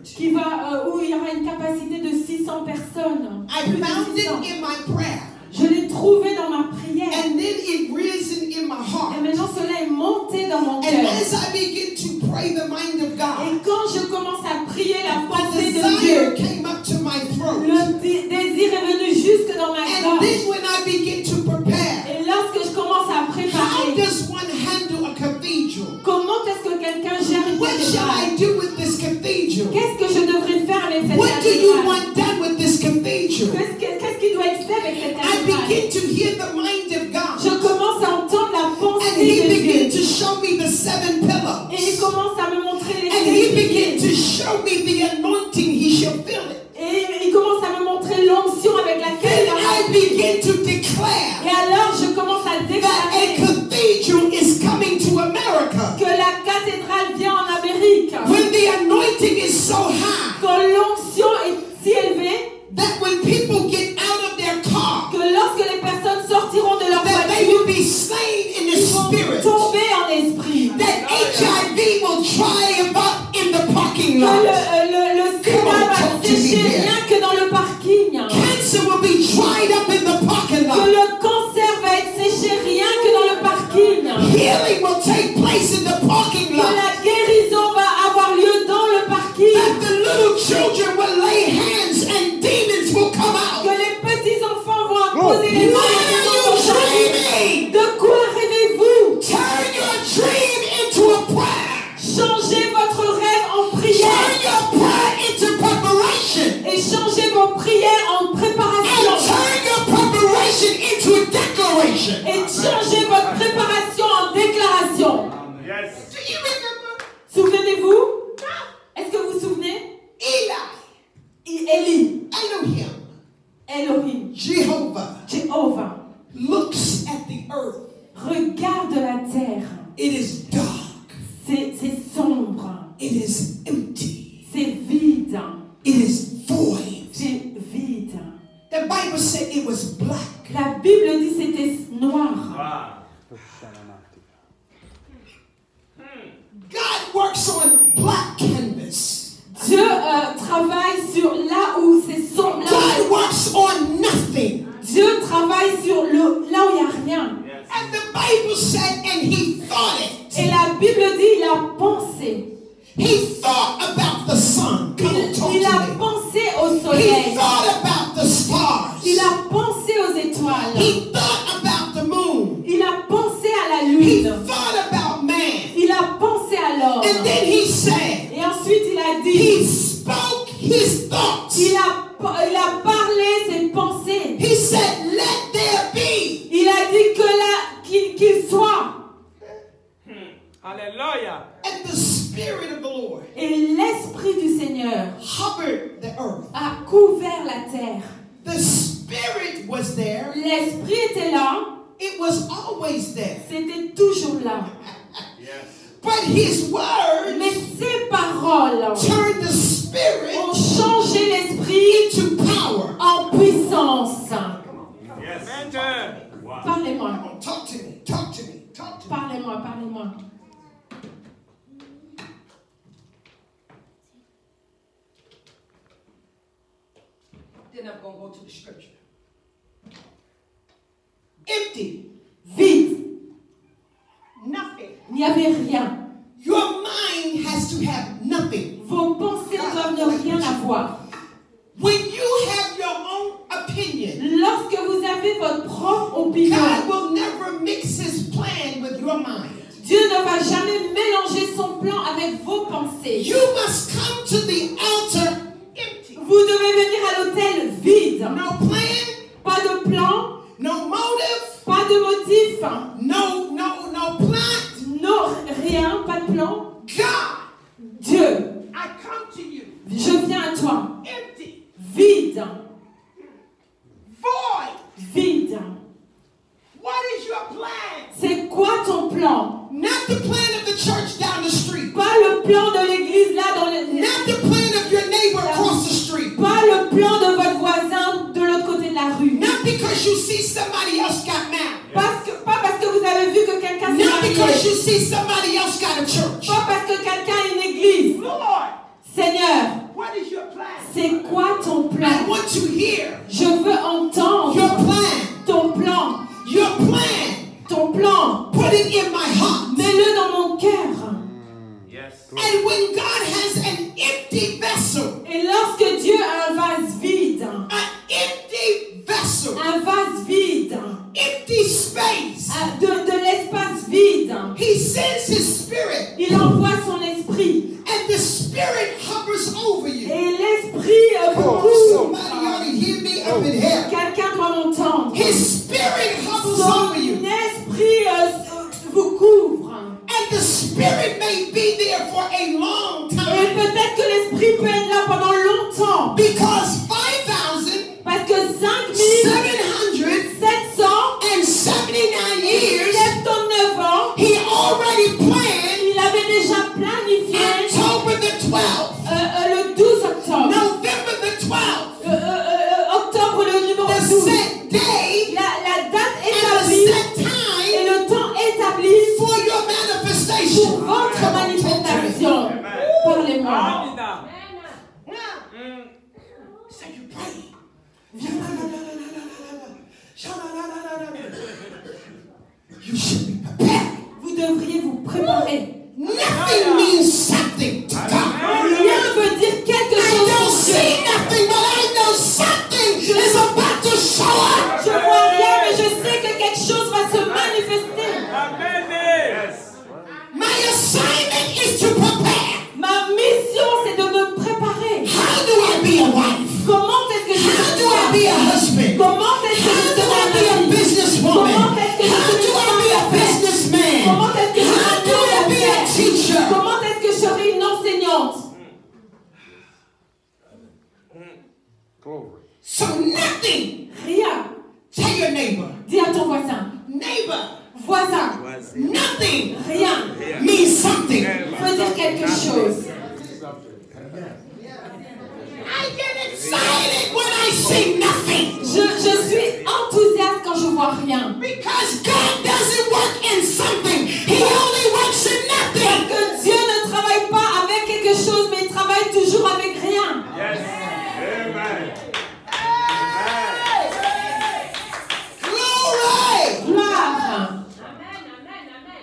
qui va, où il y aura une capacité de 600 personnes. I Plus de found 600. it in my prayer, Je l'ai trouvé dans ma prière. and then it risen in my Et heart. maintenant cela est monté dans mon And cœur. as I begin to pray the mind of Et God, quand je commence à prier la the pensée de desire Dieu, came up to my throat. le désir est venu jusque dans ma And gorge. then when I begin to prepare, Et lorsque je commence à how préparer, does one handle a cathedral? comment est-ce que quelqu'un gère une What shall I cathédrale? do with this cathedral? Qu'est-ce que je devrais faire avec cette What do you cathédrale? want done with this cathedral? Qu'est-ce qui doit être fait avec cette I cathédrale? begin to hear the mind of Je God, commence à entendre la and pensée He de began Dieu. to show me the 7 pillars, Et il commence à me montrer les and He began piliers. to show me the anointing. He shall feel it. Et il commence à me montrer l'onction avec laquelle Then I begin to declare Et alors je commence à that a déclarer cathedral is coming to America. que la cathédrale vient en Amérique. When the anointing is so high Quand l'onction est si élevée that when people get out of their car, que lorsque les personnes sortiront de leur that they voiture, will be slain in the ils vont spirit. tomber en esprit. That HIV will triumph up in the parking Que lot. le sida Come on, va talk to me sécher here. rien que dans le parking. Cancer will be dried up in the parking Que lot. le cancer va être declaration. Et changez votre préparation en déclaration. Yes. Do you remember? Souvenez-vous? Est-ce que vous vous souvenez? Élie, Elohim, Jéhovah, looks at the earth. regarde la terre. It is dark. C'est sombre. It is empty. C'est vide. It is void. C'est vide. The Bible said it was black. La Bible dit c'était noir. Wow. God works on black canvas. Dieu travaille sur là où c'est sombre. God works on nothing. Dieu travaille sur là où il n'y a rien. Yes. And the Bible said, and he thought it. Et la Bible dit il a pensé. He thought about the sun. Come on, talk Il a to me. pensé au He soleil. thought about the stars. Il a pensé aux étoiles. He thought about the moon. Il a pensé à la He lune. thought about man. Il a pensé à l'homme. And then he said, Et ensuite il a dit, he spoke his thoughts. il a parlé ses pensées. He said, let there be. Il a dit que qu'il soit. Hallelujah. And the Spirit of the Lord Et l'Esprit du Seigneur hovered the earth. a couvert la terre. The Spirit was there. L'Esprit était là. It was always there. C'était toujours là. Yes. But his words Mais ses paroles turned the Spirit ont changé l'Esprit into power. en puissance. Yes. Enter. Wow. Parlez-moi. Come on, talk to me. Talk to me. Talk to me. Parlez-moi, parlez-moi. Then I'm going to go to the scripture. Empty. Vide. Nothing. Il n'y avait rien. Your mind has to have nothing. Vos pensées doivent ne rien avoir. When you have your own opinion, Lorsque vous avez votre propre opinion, God will never mix his plan with your mind. Dieu ne va jamais mélanger son plan avec vos pensées. You must come to the altar empty. Vous devez venir à l'autel vide. No plan, Pas de plan, no motive, pas de motif, no plot. non, rien, pas de plan. God, Dieu, I come to you je viens à toi. empty, Vide, void. vide. What is your plan? C'est quoi ton plan? Not the plan of the church down the street. Pas le plan de l'église là dans le... Not the plan of your neighbor across the street. Pas le plan de votre voisin de l'autre côté de la rue. Not because you see somebody else got married. Pas parce que vous avez vu que quelqu'un s'est Not because marié. you see somebody else got a church. Pas parce que quelqu'un a une église. Lord, Seigneur, what is your plan? c'est quoi ton I plan? want to hear Je veux entendre your plan. ton plan. Your plan. Ton plan. Put it in my heart. Mets-le dans mon cœur. Yes. And when God has an empty vessel, Et lorsque Dieu a un vase vide, an empty vessel, un vase vide, empty space, de l'espace vide, he sends his spirit, il envoie son esprit. and the spirit hovers over you. Et l'esprit vous couvre. Somebody ought to hear me up in here. Quelqu'un doit m'entendre. His spirit hovers Son over you. esprit vous couvre. And the spirit may be there for a long Et time. peut-être que l'esprit peut être là pendant longtemps. Because 5,779 Parce que 5779 years, ans, he already planned il avait déjà planifié October the 12th, le 12 octobre. November the 12th, Octobre, le numéro the 12. set day La date and the établie set et time le temps établi for your pour manifestation. votre manifestation. Parlez-moi. Amina. So you pray. You should be prepared. Vous devriez vous préparer. Nothing means something to God. Rien veut dire quelque I chose. don't pour Dieu. see nothing, but I know something is about to show up. Je vois rien, mais je sais que quelque chose va se manifester. Amen. Yes. My assignment is to prepare. Ma mission, c'est de me préparer. How do I be a wife? Comment est-ce que je How do I be a husband? Comment est-ce que How je do I be a serai businesswoman? Comment est-ce que So nothing. Rien. Tell your neighbor. Dis à ton voisin. Neighbor. Voisin. Nothing. Rien. Means something. Veut dire quelque chose. I get excited when I see nothing. Je suis enthousiaste quand je vois rien. Because God doesn't work in something. He only works in nothing. Parce que Dieu ne travaille pas avec quelque chose, mais il travaille toujours avec rien. Yes. Amen. Glory. Gloire.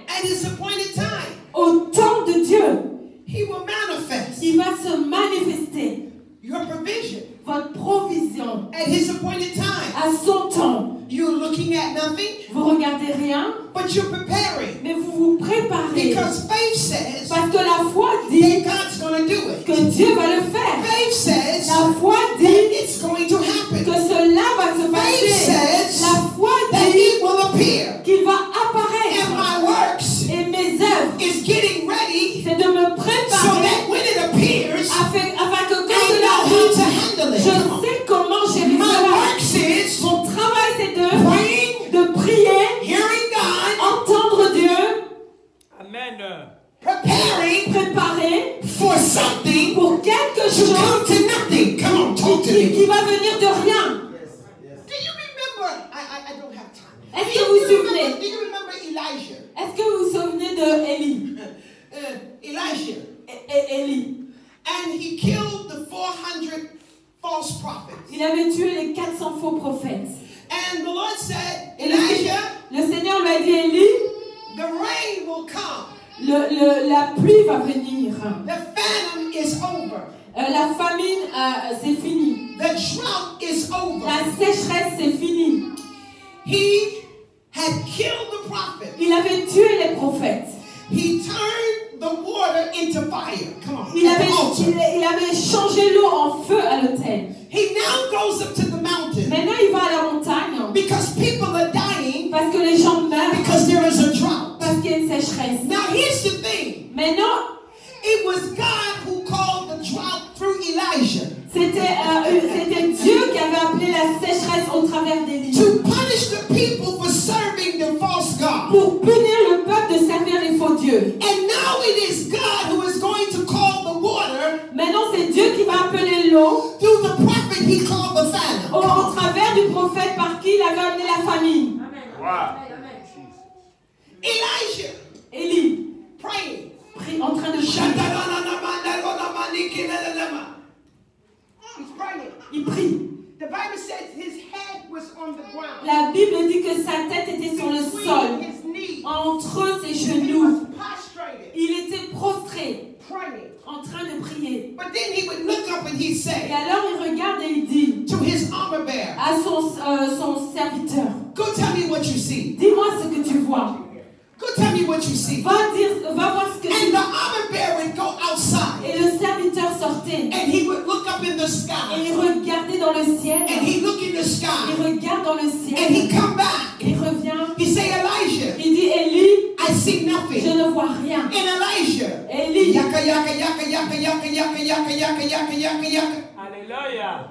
At his appointed time, Au temps de Dieu, he will manifest il va se manifester. your provision. Votre provision At his appointed time. à son temps. You're looking at nothing, Vous regardez rien, but you're preparing. mais vous vous préparez. Because faith says Parce que la foi dit that God's going to do it. que Dieu va le faire. Faith says La foi that dit it's going to que happen. cela va se Faith passer. says La foi that dit it will appear. qu'il va And apparaître. my works Et mes œuvres, is getting ready c'est de me so préparer that when it appears, afin que quand I cela know how to arrive, handle je it. sais comment gérer My cela. works is Mon travail, c'est praying, de prier, hearing God, entendre Dieu, Amen. preparing préparer for something pour quelque to chose come to nothing. Come on, talk to me. qui va venir de rien. Do you remember? I don't have time. Est-ce que vous vous souvenez? Do you remember Elijah? Est-ce que vous vous souvenez de Élie? Elijah. Élie. And he killed the 400 false prophets. Il avait tué les 400 faux prophètes. And the Lord said, Et Elijah, le Seigneur lui a dit, Élie, the rain will come. la pluie va venir. The famine is over. La famine, c'est fini. The drought is over. La sécheresse, c'est fini. He had killed the prophet. Il avait tué les prophètes. He turned the water into fire. Come on. Il at the altar. avait changé l'eau en feu à l'autel. He now goes up to the mountain Maintenant, il va à la montagne because people are dying parce que les gens meurent because there is a drought. parce qu'il y a une sécheresse. Now here's the thing. Maintenant, It was God who called the drought through Elijah c'était Dieu qui avait appelé la sécheresse au travers d'Élie to punish the people for serving the false God. pour punir le peuple de servir les faux dieux. And now it is God who is going to call the water Maintenant, c'est Dieu qui va appeler l'eau through the prophet he called the famine. au travers du prophète par qui il avait amené la famine. Wow. Elijah Élie, praying. en train de prier. He's praying. Il prie. The Bible says his head was on the ground. La Bible dit que sa tête était sur le Between sol, his knees. entre ses He genoux. was prostrated, Il était prostré, praying. en train de prier. But then he would look up and he'd Et say alors il regarde et il dit to his armor bearer, à son serviteur, go tell me what you see. dis-moi ce que tu vois. Go tell me what you see. Va voir ce que tu And the vois. armor bearer would go outside Et le serviteur sortait. and he would look up in the Et sky il regardait dans le ciel. and he'd look in the Il sky regarde dans le and ciel. he'd come back. Il revient. He'd say, Elijah, Il dit, Élie, I see je nothing. ne vois rien. And Elijah, Élie, yaka yaka yaka yaka yaka yaka yaka yaka yaka yaka yaka. Hallelujah.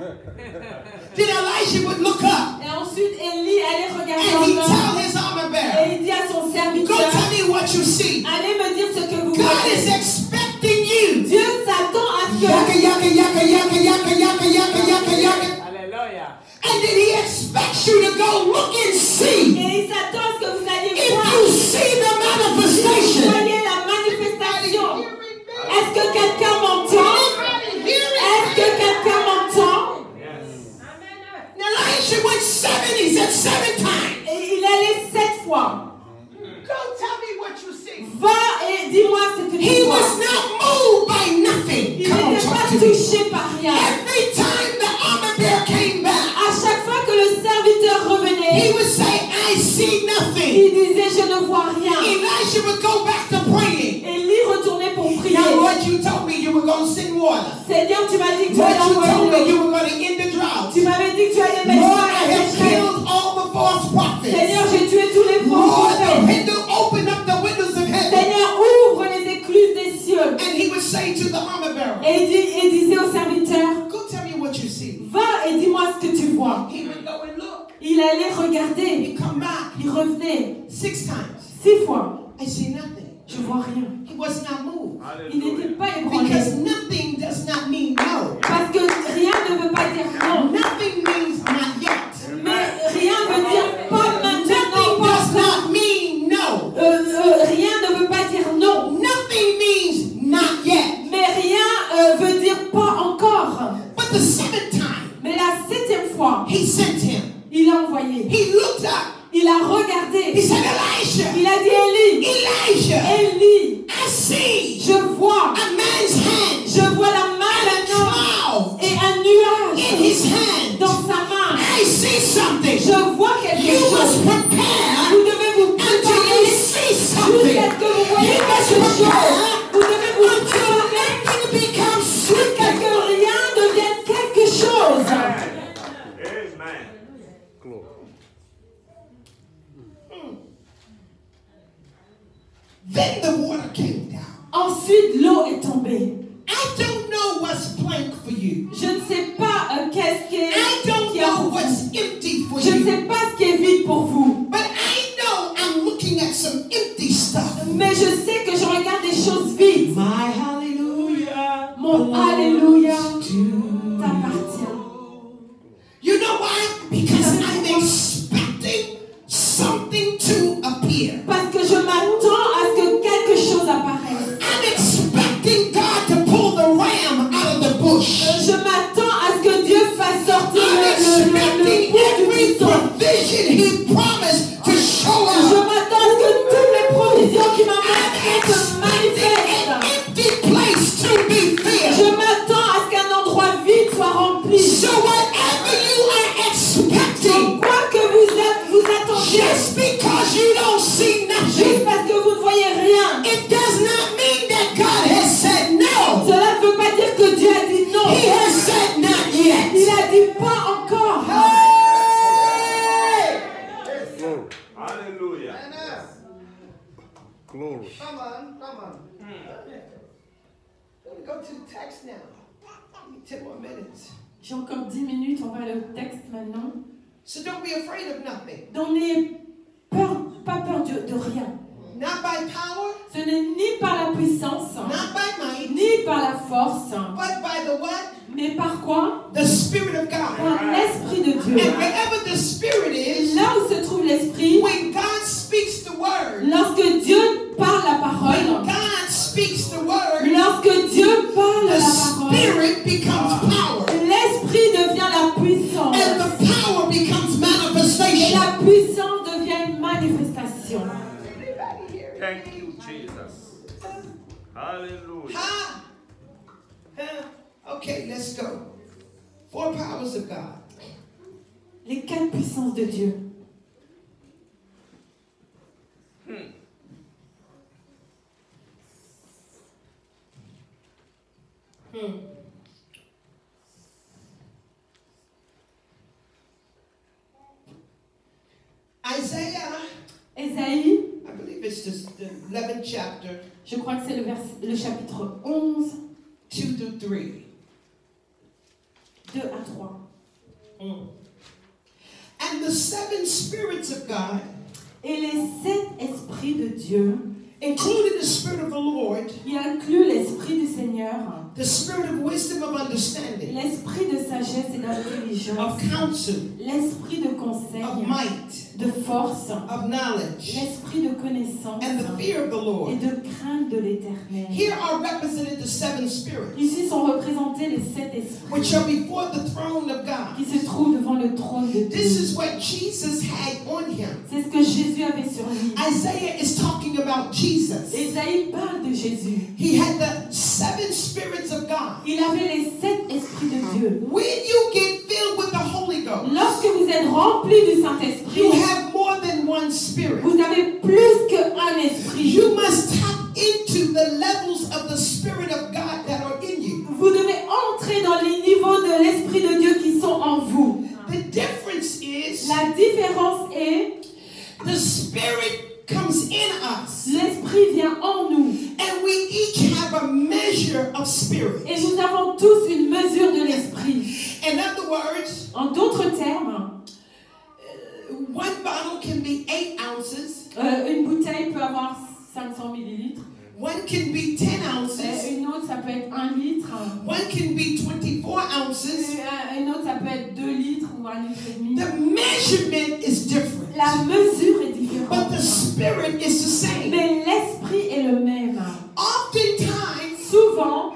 Then Elijah would look up et ensuite Élie allait regarder and he'd en bas. tell his armor Et bearer, il dit à son go serviteur, tell me what you see. allez me dire ce que vous God voyez. is expecting you. Dieu s'attend à ce Yaka que yaka yaka yaka yaka yaka yaka yaka yaka. Hallelujah. And then he expects you to go look and see. et il s'attend à ce que vous alliez If voir. you see the Vous manifestation. voyez la manifestation. Est-ce que quelqu'un m'entend? Est-ce que quelqu'un m'entend? Elisha went 7, he said 7 times. Et il allait 7 fois. Go tell me what you see. Va et dis-moi ce que He tu vois. was not moved by nothing. Il Come on, n'était talk pas to me. touché par rien. Every time the armor bearer came back, À chaque fois que le serviteur he revenait, would say, I see nothing. il disait je ne vois rien. Elisha would go back to praying. Élie retournait pour prier. Now, Lord, you told me you were going to send water. Seigneur, tu m'as dit que tu Lord, allais you told me envoyer you l'eau. were going to end the drought. Tu m'avais dit que tu allais mettre Lord, fin I à la have sécheresse. killed all the false prophets. Seigneur, j'ai tué tous les faux Lord, prophètes. open up the windows of heaven. Seigneur, ouvre les écluses des cieux. And he would say to the armor bearer, Et il disait au serviteur, go tell me what you see. va et dis-moi allait regarder. He'd come back Il revenait 6 times. 6 fois. I see nothing. Je vois rien. He was not moved. Il n'était pas ébranlé. Because nothing does not mean no. Parce que rien ne veut pas dire non. Nothing means not yet. Mais rien veut dire pas maintenant. Nothing Pas does quand. not mean no. Rien ne veut pas dire non. Nothing means not yet. Mais rien veut dire pas encore. But the 7th time, Mais la 7e fois, he sent him. il a envoyé. He looked up. Il a regardé. He said, Elijah, Il a dit Élie. Elijah, Élie, I see je vois. a man's hand Je vois la main and a d'un homme cloud et un nuage in his hand. dans sa main. I see something. Je vois quelque You must chose. prepare Vous devez vous until you préparer see something. jusqu'à ce que vous voyez You must quelque chose. prepare Vous devez vous until préparer nothing becomes jusqu'à ce sweet. que rien devienne quelque chose. Amen. Then the water came down. Ensuite, l'eau est tombée. I don't know what's blank for you. Je ne sais pas qu'est-ce qui est, I don't qui est en know vous. what's empty for Je ne you. sais pas ce qui est vide pour vous. But I know I'm looking at some empty stuff. Mais je sais que je regarde des choses vides. My hallelujah. Mon Alléluia To t'appartient. you know why? Because I'm expecting something to appear. Parce que je m'attends à ce que quelque chose apparaisse. I'm expecting God to pull the ram out of the bush. Je m'attends à ce que Dieu fasse sortir I'm le expecting bout du every buisson. provision He promised to show Je up. m'attends à ce que toutes les provisions qui m'ont I'm montrées se expecting an manifestent. empty place to be Je filled. m'attends à ce qu'un endroit vide soit rempli. So whatever you are expecting, Quoi que vous attendiez, just because you don't see juste nothing, parce que vous ne voyez rien, it does not mean that God has said no. cela ne veut pas dire que Dieu a dit non. He has said not Il yet. a dit pas encore. Hey! Hallelujah. Glory. Come on. Let me go to the text now. Give me 10 more minutes. J'ai encore 10 minutes, on va aller au texte maintenant. So don't be afraid of nothing. Donc n'ayez pas peur de rien. Not by power, Ce n'est ni par la puissance, not by might, ni par la force, but by the what? mais par quoi? The Spirit of God. Par l'Esprit de Dieu. And wherever the Spirit is, Là où se trouve l'Esprit, when God speaks the word, lorsque Dieu parle la when parole, God speaks the word, lorsque Dieu parle the la parole, Spirit becomes power. l'Esprit devient la puissance. And the power becomes Et manifestation. la puissance devient une manifestation. Thank you, Jesus. Hallelujah. Ha! Huh? Okay, let's go. 4 powers of God. Les 4 puissances de Dieu. Isaiah, Ésaïe, I believe it's the 11th chapter, je crois que c'est le chapitre 11, 2 through 3. 2 à 3. And the 7 spirits of God, Et les 7 esprits de Dieu, including the Spirit of the Lord, qui inclut l'esprit du Seigneur, the Spirit of wisdom of understanding, l'esprit de sagesse et d'intelligence, of counsel, l'esprit de conseil, of might, de force, of knowledge, l'esprit de connaissance and the fear of the et Lord. de crainte de l'Éternel. Here are represented the 7 spirits, Ici sont représentés les 7 esprits which are before the throne of God. qui se trouvent devant le trône de This Dieu. is what Jesus had on him. C'est ce que Jésus avait sur lui. Isaiah is talking about Jesus. Ésaïe parle de Jésus. He had the 7 spirits of God. Il avait les 7 esprits de Dieu. When you get filled with the Holy Ghost, Lorsque vous êtes rempli du you Saint-Esprit, have more than one spirit. vous avez plus qu'un esprit. You must tap into the levels of the Spirit of God that are in you. Vous devez entrer dans les niveaux de l'Esprit de Dieu qui sont en vous. The difference is La différence est, the Spirit comes in us, l'Esprit vient en nous. and we each have a measure of spirit. Et nous avons tous une mesure de l'Esprit. In other words, En d'autres termes, can be 8 ounces. Une bouteille peut avoir 500 millilitres. One can be 10 ounces. Une autre, ça peut être 1 litre. One can be 24 ounces. Une autre, ça peut être 2 litres ou 1 litre et demi. The measurement is different. La mesure est différente. But the spirit is the same. Mais l'esprit est le même. Oftentimes, Souvent,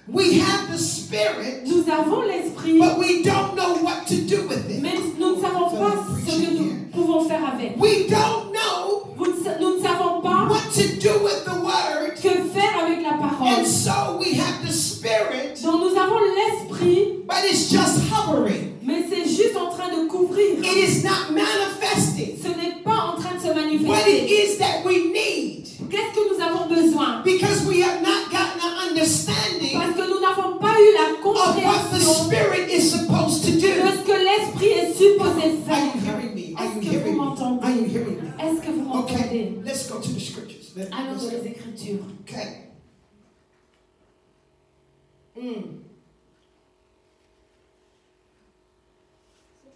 we have the spirit, nous avons l'esprit, but we don't know what to do with it. mais nous ne savons pas ce que nous pouvons faire avec. We don't know Nous ne savons pas what to do with the word. que faire avec la parole. And so we have the spirit, Donc nous avons l'esprit, but it's just hovering. mais c'est juste en train de couvrir. It is not manifesting Ce n'est pas en train de se what it manifester. is that we need, Qu'est-ce que nous avons besoin? because we have not gotten an understanding Parce que nous n'avons pas eu la of what the compréhension spirit is supposed to de do. ce que l'esprit est supposé Are you faire. hearing me? Are Est-ce you que vous hearing me? Are m'entendez? you hearing me? Est-ce que vous m'entendez? Okay, let's go to the scriptures. Allons Let's dans go. les Écritures. Okay.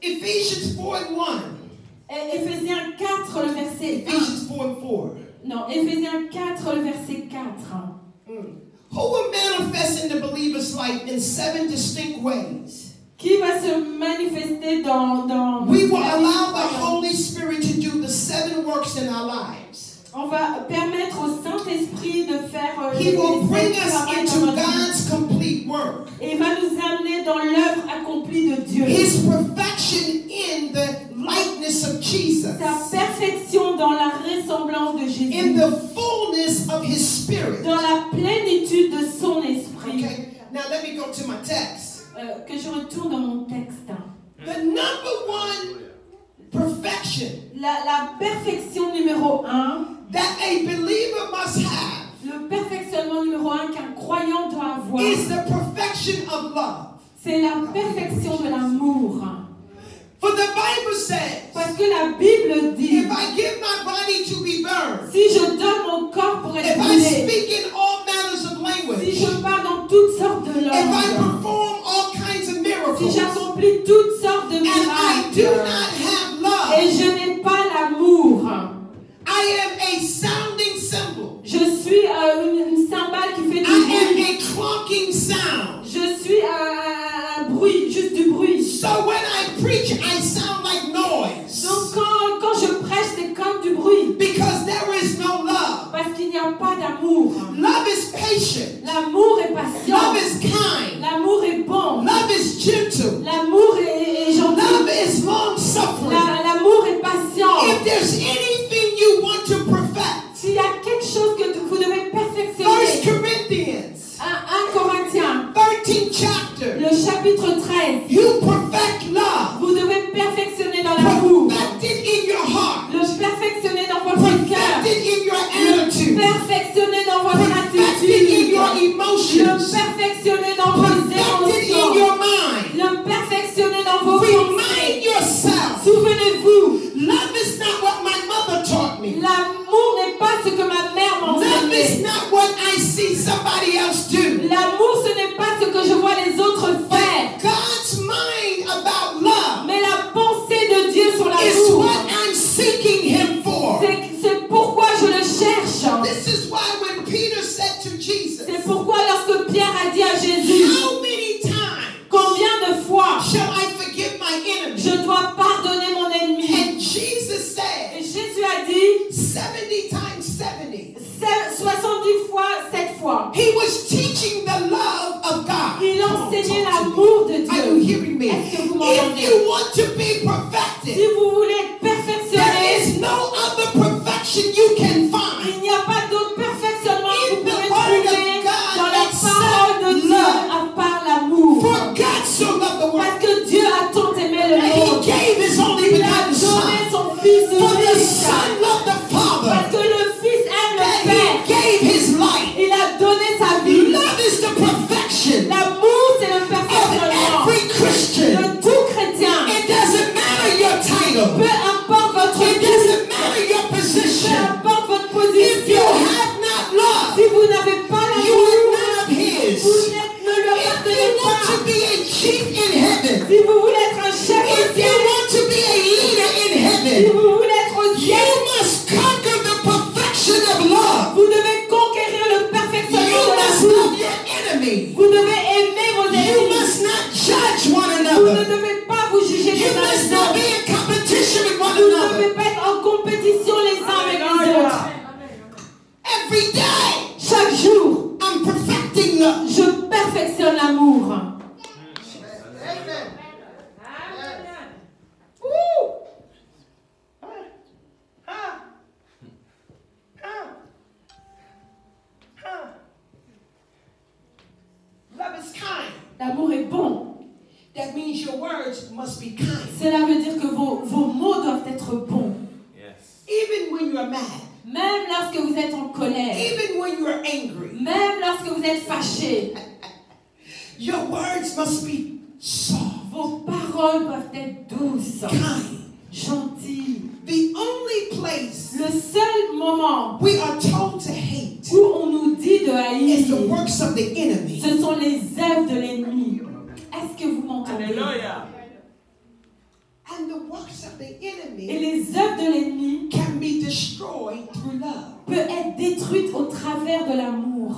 Ephesians 4:1. Éphésiens 4, le verset 1. Ephesians 4:4. Non, Éphésiens 4, le verset 4. Who will manifest in the believer's life in 7 distinct ways. Qui va se manifester dans We will allow the Holy Spirit to do the 7 works in our lives. On va permettre au Saint-Esprit de faire He will bring us travail dans into notre vie. God's complete work. Et il va nous amener dans l'œuvre accomplie de Dieu. His perfection in the likeness of Jesus. Sa perfection dans la ressemblance de Jésus. In the fullness of His Spirit. Dans la plénitude de son esprit. Okay, now let me go to my text. Que je retourne dans mon texte. The number one perfection La perfection numéro 1. that a believer must have Le perfectionnement numéro 1 qu'un croyant doit avoir. is the perfection of love. C'est la perfection de l'amour. For the Bible says, Parce que la Bible dit, if I give my body to be burned, si je donne mon corps pour être if I brûlé, speak in all manners of si language, je parle dans toutes sortes de if I langues, perform all kinds of si miracles, j'accomplis toutes sortes de and I do miracles, not have et love, je n'ai pas l'amour, I am a sounding cymbal. je suis une cymbale qui fait du I bruit. am a clunking sound. Je suis un bruit, juste du bruit. So when I preach, I sound like noise. Donc quand je prêche, c'est comme du bruit. Because there is no love. Parce qu'il n'y a pas d'amour. Love is patient. L'amour est patient. Love is kind. L'amour est bon. Love is gentle. L'amour est gentil. Love is long suffering. L'amour est patient. If there's anything you want to perfect, S'il y a quelque chose que vous devez 1 perfectionner, Corinthians 1 Corinthiens, 13 chapter, le chapitre 13, you perfect love. vous devez perfectionner dans l'amour, Perfect it in your heart. le perfectionner dans votre cœur, Perfect it in your le attitude. perfectionner dans votre Perfect it in attitude, your le emotions. perfectionner dans vos Perfect it in émotions, your mind. le perfectionner dans vos Remind pensées. yourself, Souvenez-vous, love is not what my mother taught me. l'amour n'est pas ce que ma mère m'a Love is enseigné. not what I see somebody else do. L'amour, ce n'est pas ce que je vois les autres faire. God's mind about love Mais la pensée de Dieu sur is l'amour, what I'm seeking Him for. c'est pourquoi je le cherche. This is why when Peter said to Jesus, C'est pourquoi lorsque Pierre a dit à Jésus, how many times combien de fois shall I forgive my enemy? je dois pardonner mon ennemi? And Jesus Et said, Jésus a dit 70 times 70. 70 fois, 7 fois. He was teaching the love of God. Il enseignait l'amour de Are you Dieu. hearing me? Est-ce que vous If m'entendez? you want to be Si perfected, vous voulez être there perfectionné, is no other perfection you can find. il n'y a pas d'autre perfectionnement que vous In the pouvez word of trouver God dans la except parole de Dieu love. à part l'amour. For God so loved the world Parce que Dieu a tant aimé le that He monde. gave His only Il a begotten donné Son. son Fils For the unique. Son loved the Parce Father que le Fils aime le that He Père. gave His life. Il a donné sa vie. Love is the perfection L'amour, c'est le of perfectionnement every Christian. de tout chrétien. It doesn't matter your title. l'amour est bon. That means your words must be kind. Cela veut dire que vos mots doivent être bons. Yes. Even when you're mad. Même lorsque vous êtes en colère. Even when you're angry. Même lorsque vous êtes fâché. Your words must be soft. Vos paroles doivent être douces. Kind. Gentilles. The only place le seul moment we are told to hate où on nous dit de haïr, is the works of the enemy. Ce sont les œuvres de l'ennemi. Est-ce que vous m'entendez? Alléluia. And the works of the enemy Et les œuvres de l'ennemi can be destroyed through love. Peut être détruite au travers de l'amour.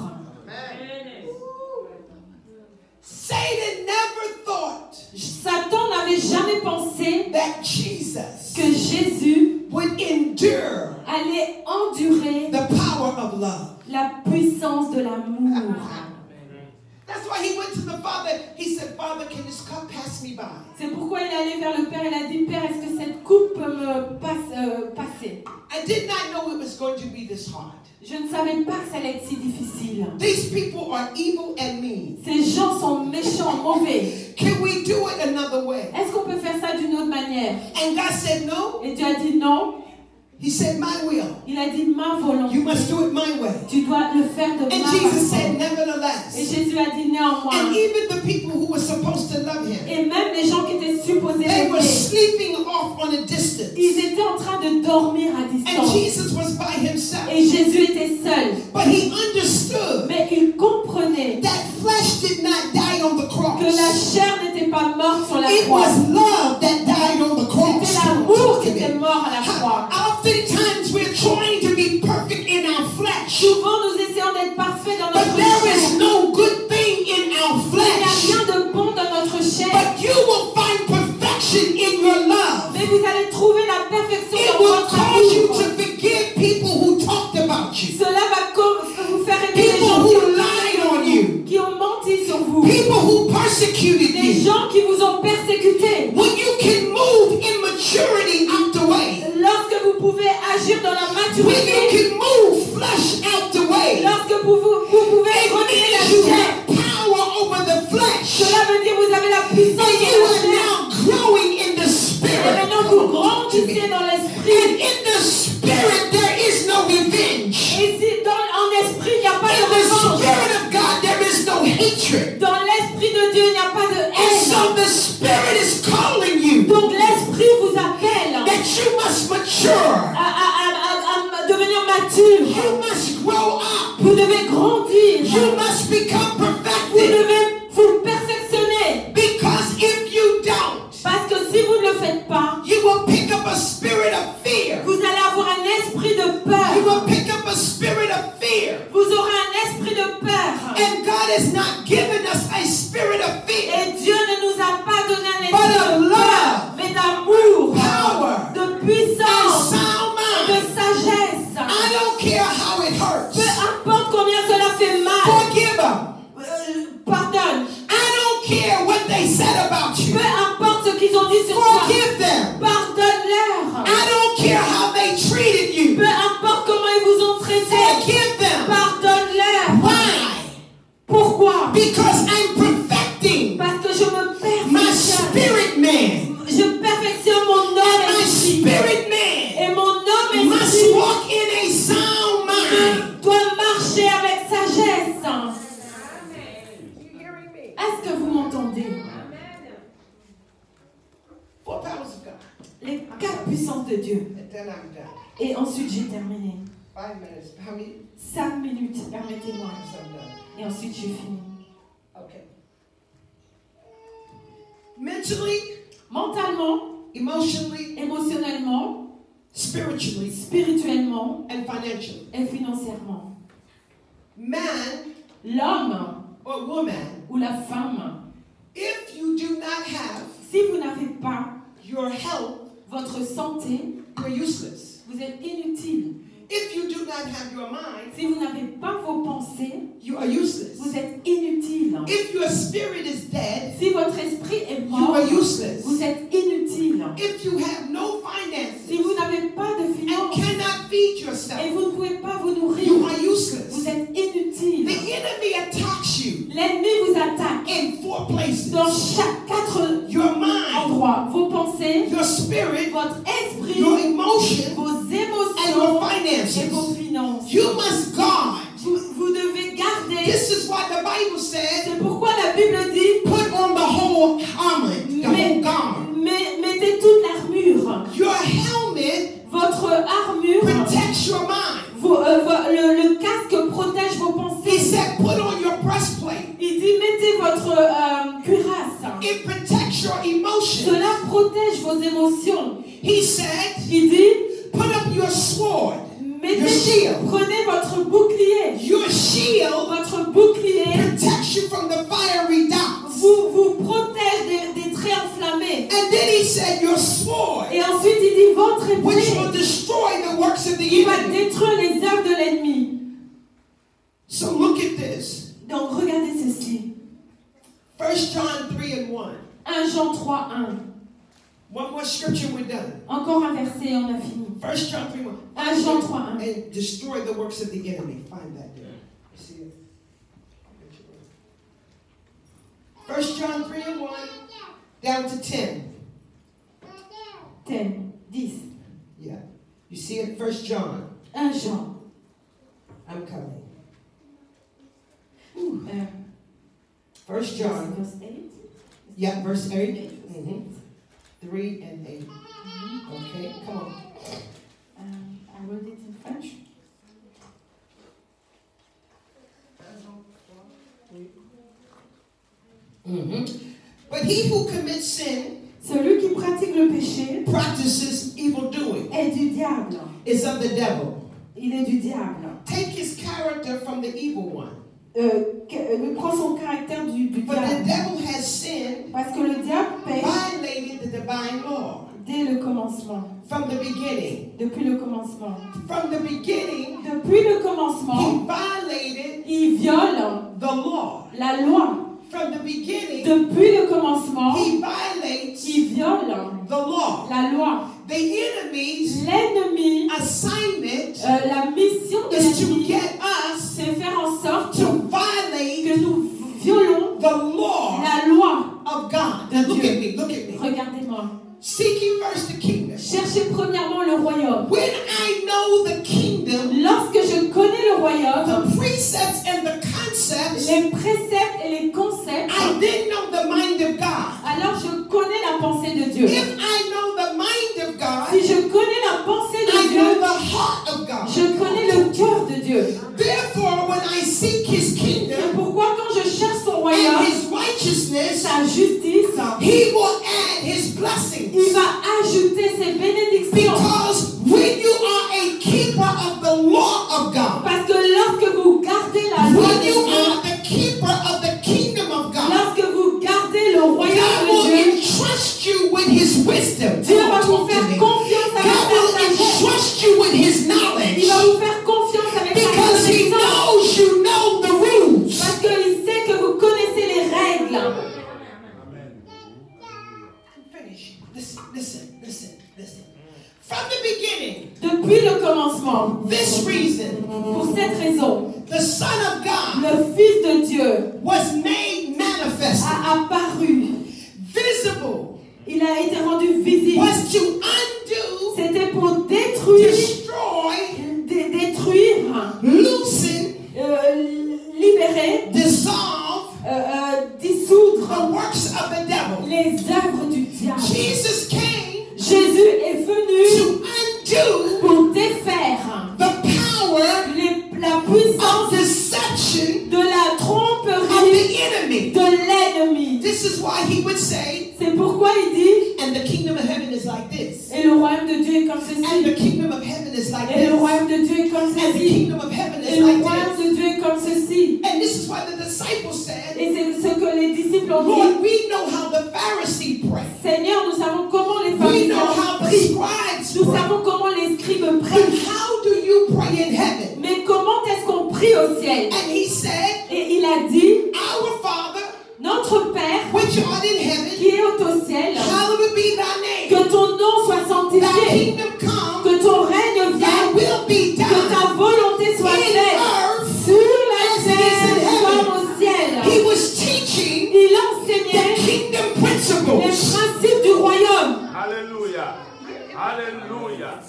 Satan never thought Satan n'avait jamais pensé that Jesus que Jésus would endure allait endurer the power of love. La puissance de l'amour. That's why he went to the Father. He said, Father, can this cup pass me by? C'est pourquoi il est allé vers le Père. Il a dit, Père, est-ce que cette coupe peut me passer? I did not know it was going to be this hard. Je ne savais pas que ça allait être si difficile. These people are evil and mean. Ces gens sont méchants, mauvais. Can we do it another way? Est-ce qu'on peut faire ça d'une autre manière? And God said no. Et Dieu a dit non. He said, my will. Il a dit ma volonté. You must do it my way. Tu dois le faire de and ma Jesus façon. said, nevertheless. Et Jésus a dit néanmoins. And even the people who were supposed to love him. Et même les gens qui étaient supposés they l'aimer. were sleeping off on a distance. Ils étaient en train de dormir à distance. And Jesus was by himself. Et Jésus était seul. But he understood. Mais il comprenait. That flesh did not die on the cross. Que la chair n'était pas morte sur la It croix. was love that died on the cross. C'était l'amour qui était mort à la croix. Oftentimes we're trying to be perfect in our flesh. Souvent nous essayons d'être parfaits dans notre But there chair. is no good thing in our Il n'y a flesh. rien de bon dans notre chair. But you will find perfection in your love. Mais vous allez trouver la perfection It dans will votre cause you amour. to forgive people who talked about you. Cela va vous faire aimer les People gens who lied on you. qui ont menti sur vous. People who persecuted Des you. gens qui vous ont persécuté. When you can move immaturity out the way. Lorsque vous pouvez agir dans la When maturité. you can move flesh out the way. Lorsque vous pouvez It retirer la means you chair. have power over the flesh. Cela veut dire que vous avez la puissance And sur you la are chair. now growing in the Et spirit. maintenant vous grandissez dans And l'esprit. in the spirit there is no revenge. Et si en esprit il n'y a pas de In the revanche. spirit of God there is no hatred. Dans l'esprit de Dieu il n'y a pas de And haine. so the spirit is calling you Donc l'esprit vous appelle that you must mature. à devenir mature. You must grow up. Vous devez grandir. You must become Vous perfected. devez vous perfectionner. Because if you don't, Parce que si vous ne le faites pas, you will pick up a spirit of fear. vous allez avoir un esprit de You peur. will pick up a spirit of fear. Vous aurez un esprit de peur. And God has not given us a spirit of fear, Et Dieu ne nous a pas donné un but esprit of de peur, love, mais d'amour, power, de and puissance, sound de mind. sagesse. I don't care how it Peu hurts. importe combien cela fait mal, Forgive them. pardonne. I don't care what they said about you. Peu importe ce qu'ils ont dit sur toi, Forgive them. pardonne-leur. I don't care how they treated you. Peu importe comment ils vous ont traité, Forgive them. pardonne-leur. Why? Pourquoi? Because I'm perfecting Parce que je me my perfectionne. spirit man. Je perfectionne mon homme And my esprit. spirit man Et mon homme must esprit walk in a sound mind. doit marcher avec sagesse. Est-ce que vous m'entendez? Four powers of God. Les 4 puissances de Dieu. And then I'm done. Et ensuite, j'ai terminé. 5 minutes. How many? 5 minutes, permettez-moi. Yes, I'm done. Et ensuite, j'ai fini. Okay. Mentally, Mentalement, emotionally, émotionnellement, spiritually, spirituellement and financially. et financièrement. Man L'homme or woman, ou la femme, if you do not have si vous n'avez pas your health, votre santé, you're useless. vous êtes inutile. If you do not have your mind, Si vous n'avez pas vos pensées, you are useless. vous êtes inutile. If your spirit is dead, Si votre esprit est you mort, are useless. vous êtes inutile. If you have no finances Si vous n'avez pas de and finances cannot feed et yourself, vous ne pouvez pas vous you nourrir, are useless. vous êtes inutile. The enemy attacks you L'ennemi vous attaque in 4 places. dans chaque 4 your mind, endroits. Vos pensées, your spirit, votre esprit, your emotion, vos and émotions your et finances. vos finances. You must guard. Vous devez garder. This is why the Bible said, C'est pourquoi la Bible dit, put on the whole armor, the whole garment. mettez toute l'armure. Your helmet Votre armure, protects your mind. le casque protège vos He pensées. said, put on your breastplate. Il dit, mettez votre cuirasse. It protects your emotions. Cela protège vos émotions. He said, Il dit, put up your sword, your mettez, shield. prenez votre bouclier. Your shield Votre bouclier protects you from the fiery darts. vous protège des traits enflammés. And then he said, your sword, Et ensuite, il dit, votre which will épée, destroy the works of the qui va enemy. détruire les œuvres de l'ennemi. So look at this. Donc, regardez ceci. 1 John 3:1. 1 Jean 3, 1. One more scripture, we're done. Encore un verset et on a fini. 1 John 3:1. 1 Jean 3, 1. And destroy the works of the enemy. Find that there. See it? 1 John 3:1 down to 10. 10, 10. Yeah. You see it? 1 John. 1 Jean. I'm coming. Euh, 1 John. verse 8. Yeah, verse 8. 8. Mhm. 3 and 8. Okay, come on. I wrote it in French. But he who commits sin Celui qui pratique le péché practices evil doing, est du diable. is of the devil. Il est du diable. Take his character from the evil one. Il prend son caractère du For the diable. devil has sinned, Parce que le diable pêche violated the divine law dès le commencement. from the beginning. Depuis le commencement. From the beginning, Depuis le he commencement, violated il viole the law. la loi. From the beginning, Depuis le commencement, he violates il viole the law. la loi. The enemy's L'ennemi, assignment la mission de is to l'ennemi, get us c'est faire en sorte to que violate nous violons the law la loi of God. de Now look Dieu. at me, look at me. Regardez-moi. Seek ye first the kingdom. Cherchez premièrement le royaume. When I know the kingdom, Lorsque je connais le royaume, the precepts and the concepts, les préceptes et les concepts, I then know the mind of God. alors je connais la pensée de Dieu. If I know the mind of God, Si je connais la pensée de I know Dieu, the heart of God. je connais le cœur de Dieu. Therefore, when I seek his C'est kingdom pourquoi quand je cherche son and royaume, his righteousness, sa justice, he will add his blessings. il va ajouter ses bénédictions. Because when you are a keeper of the law of God, Parce que lorsque vous gardez la loi when de you Dieu, are the keeper of the kingdom of God, lorsque vous gardez le God royaume de will Dieu, entrust you with his wisdom. Dieu Come va on, vous talk to faire me. confiance avec God sa will sagesse. entrust you with his knowledge. Il va vous faire confiance avec sa Because he connaissance. knows you know the rules. Parce qu'il sait que vous connaissez les règles. Finish. Listen. From the beginning, Depuis le commencement, this reason, pour cette raison, the Son of God le Fils de Dieu was made manifest, a apparu. visible, Il a été rendu visible. was to undo, C'était pour détruire, destroy, loosen, libérer, dissolve dissoudre the works of the devil. les œuvres du diable. Jesus came Jésus est venu to undo pour défaire the power la puissance of deception de la of tromperie the enemy. de l'ennemi. This is why he would say, C'est pourquoi il dit, and the kingdom of heaven is like this. et le royaume de Dieu est comme And the ceci. kingdom of heaven is like Et le this. royaume de Dieu est comme And the ceci. kingdom of heaven Et is le like royaume this. de Dieu est comme ceci. And this is why the disciples said, Et c'est ce que les disciples ont dit. Lord, we know how the Pharisees pray. Seigneur, nous savons comment les We know pharisiens how the prient. scribes Nous pray. savons comment les scribes But prient. how do you pray in heaven? Mais comment est-ce qu'on prie au ciel? And he said, Et il a dit, Our Father, notre Père which art in heaven, qui est au ciel, hallowed be thy name. que ton nom soit Thy sanctifié, kingdom come, que ton règne thy vienne, will be que ta done volonté soit in faite earth sur la as it is in terre heaven. comme au ciel. He was teaching Il the enseignait Alléluia. Alléluia.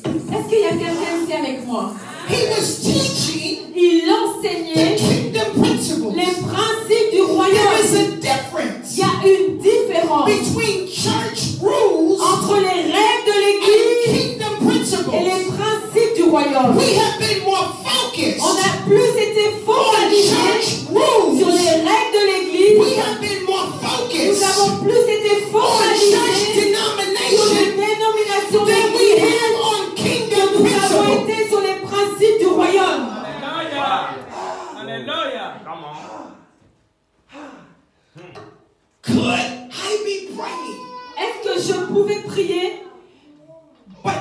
Est-ce qu'il y a quelqu'un ici avec moi? He was teaching Il the enseignait kingdom principles. les principes du There royaume. is a difference Il y a une différence between church rules entre les règles de and l'église kingdom et principles. les principes du royaume. We have been more focused On a plus été on focalisés church sur les rules. règles de l'église. We have been more Nous focused avons plus été on church focalisés sur les denomination dénominations than we d'église have on que kingdom nous avons principles. été sur les principes du royaume. Alléluia. Alléluia. Come on. Could I be praying, Est-ce que je pouvais prier, but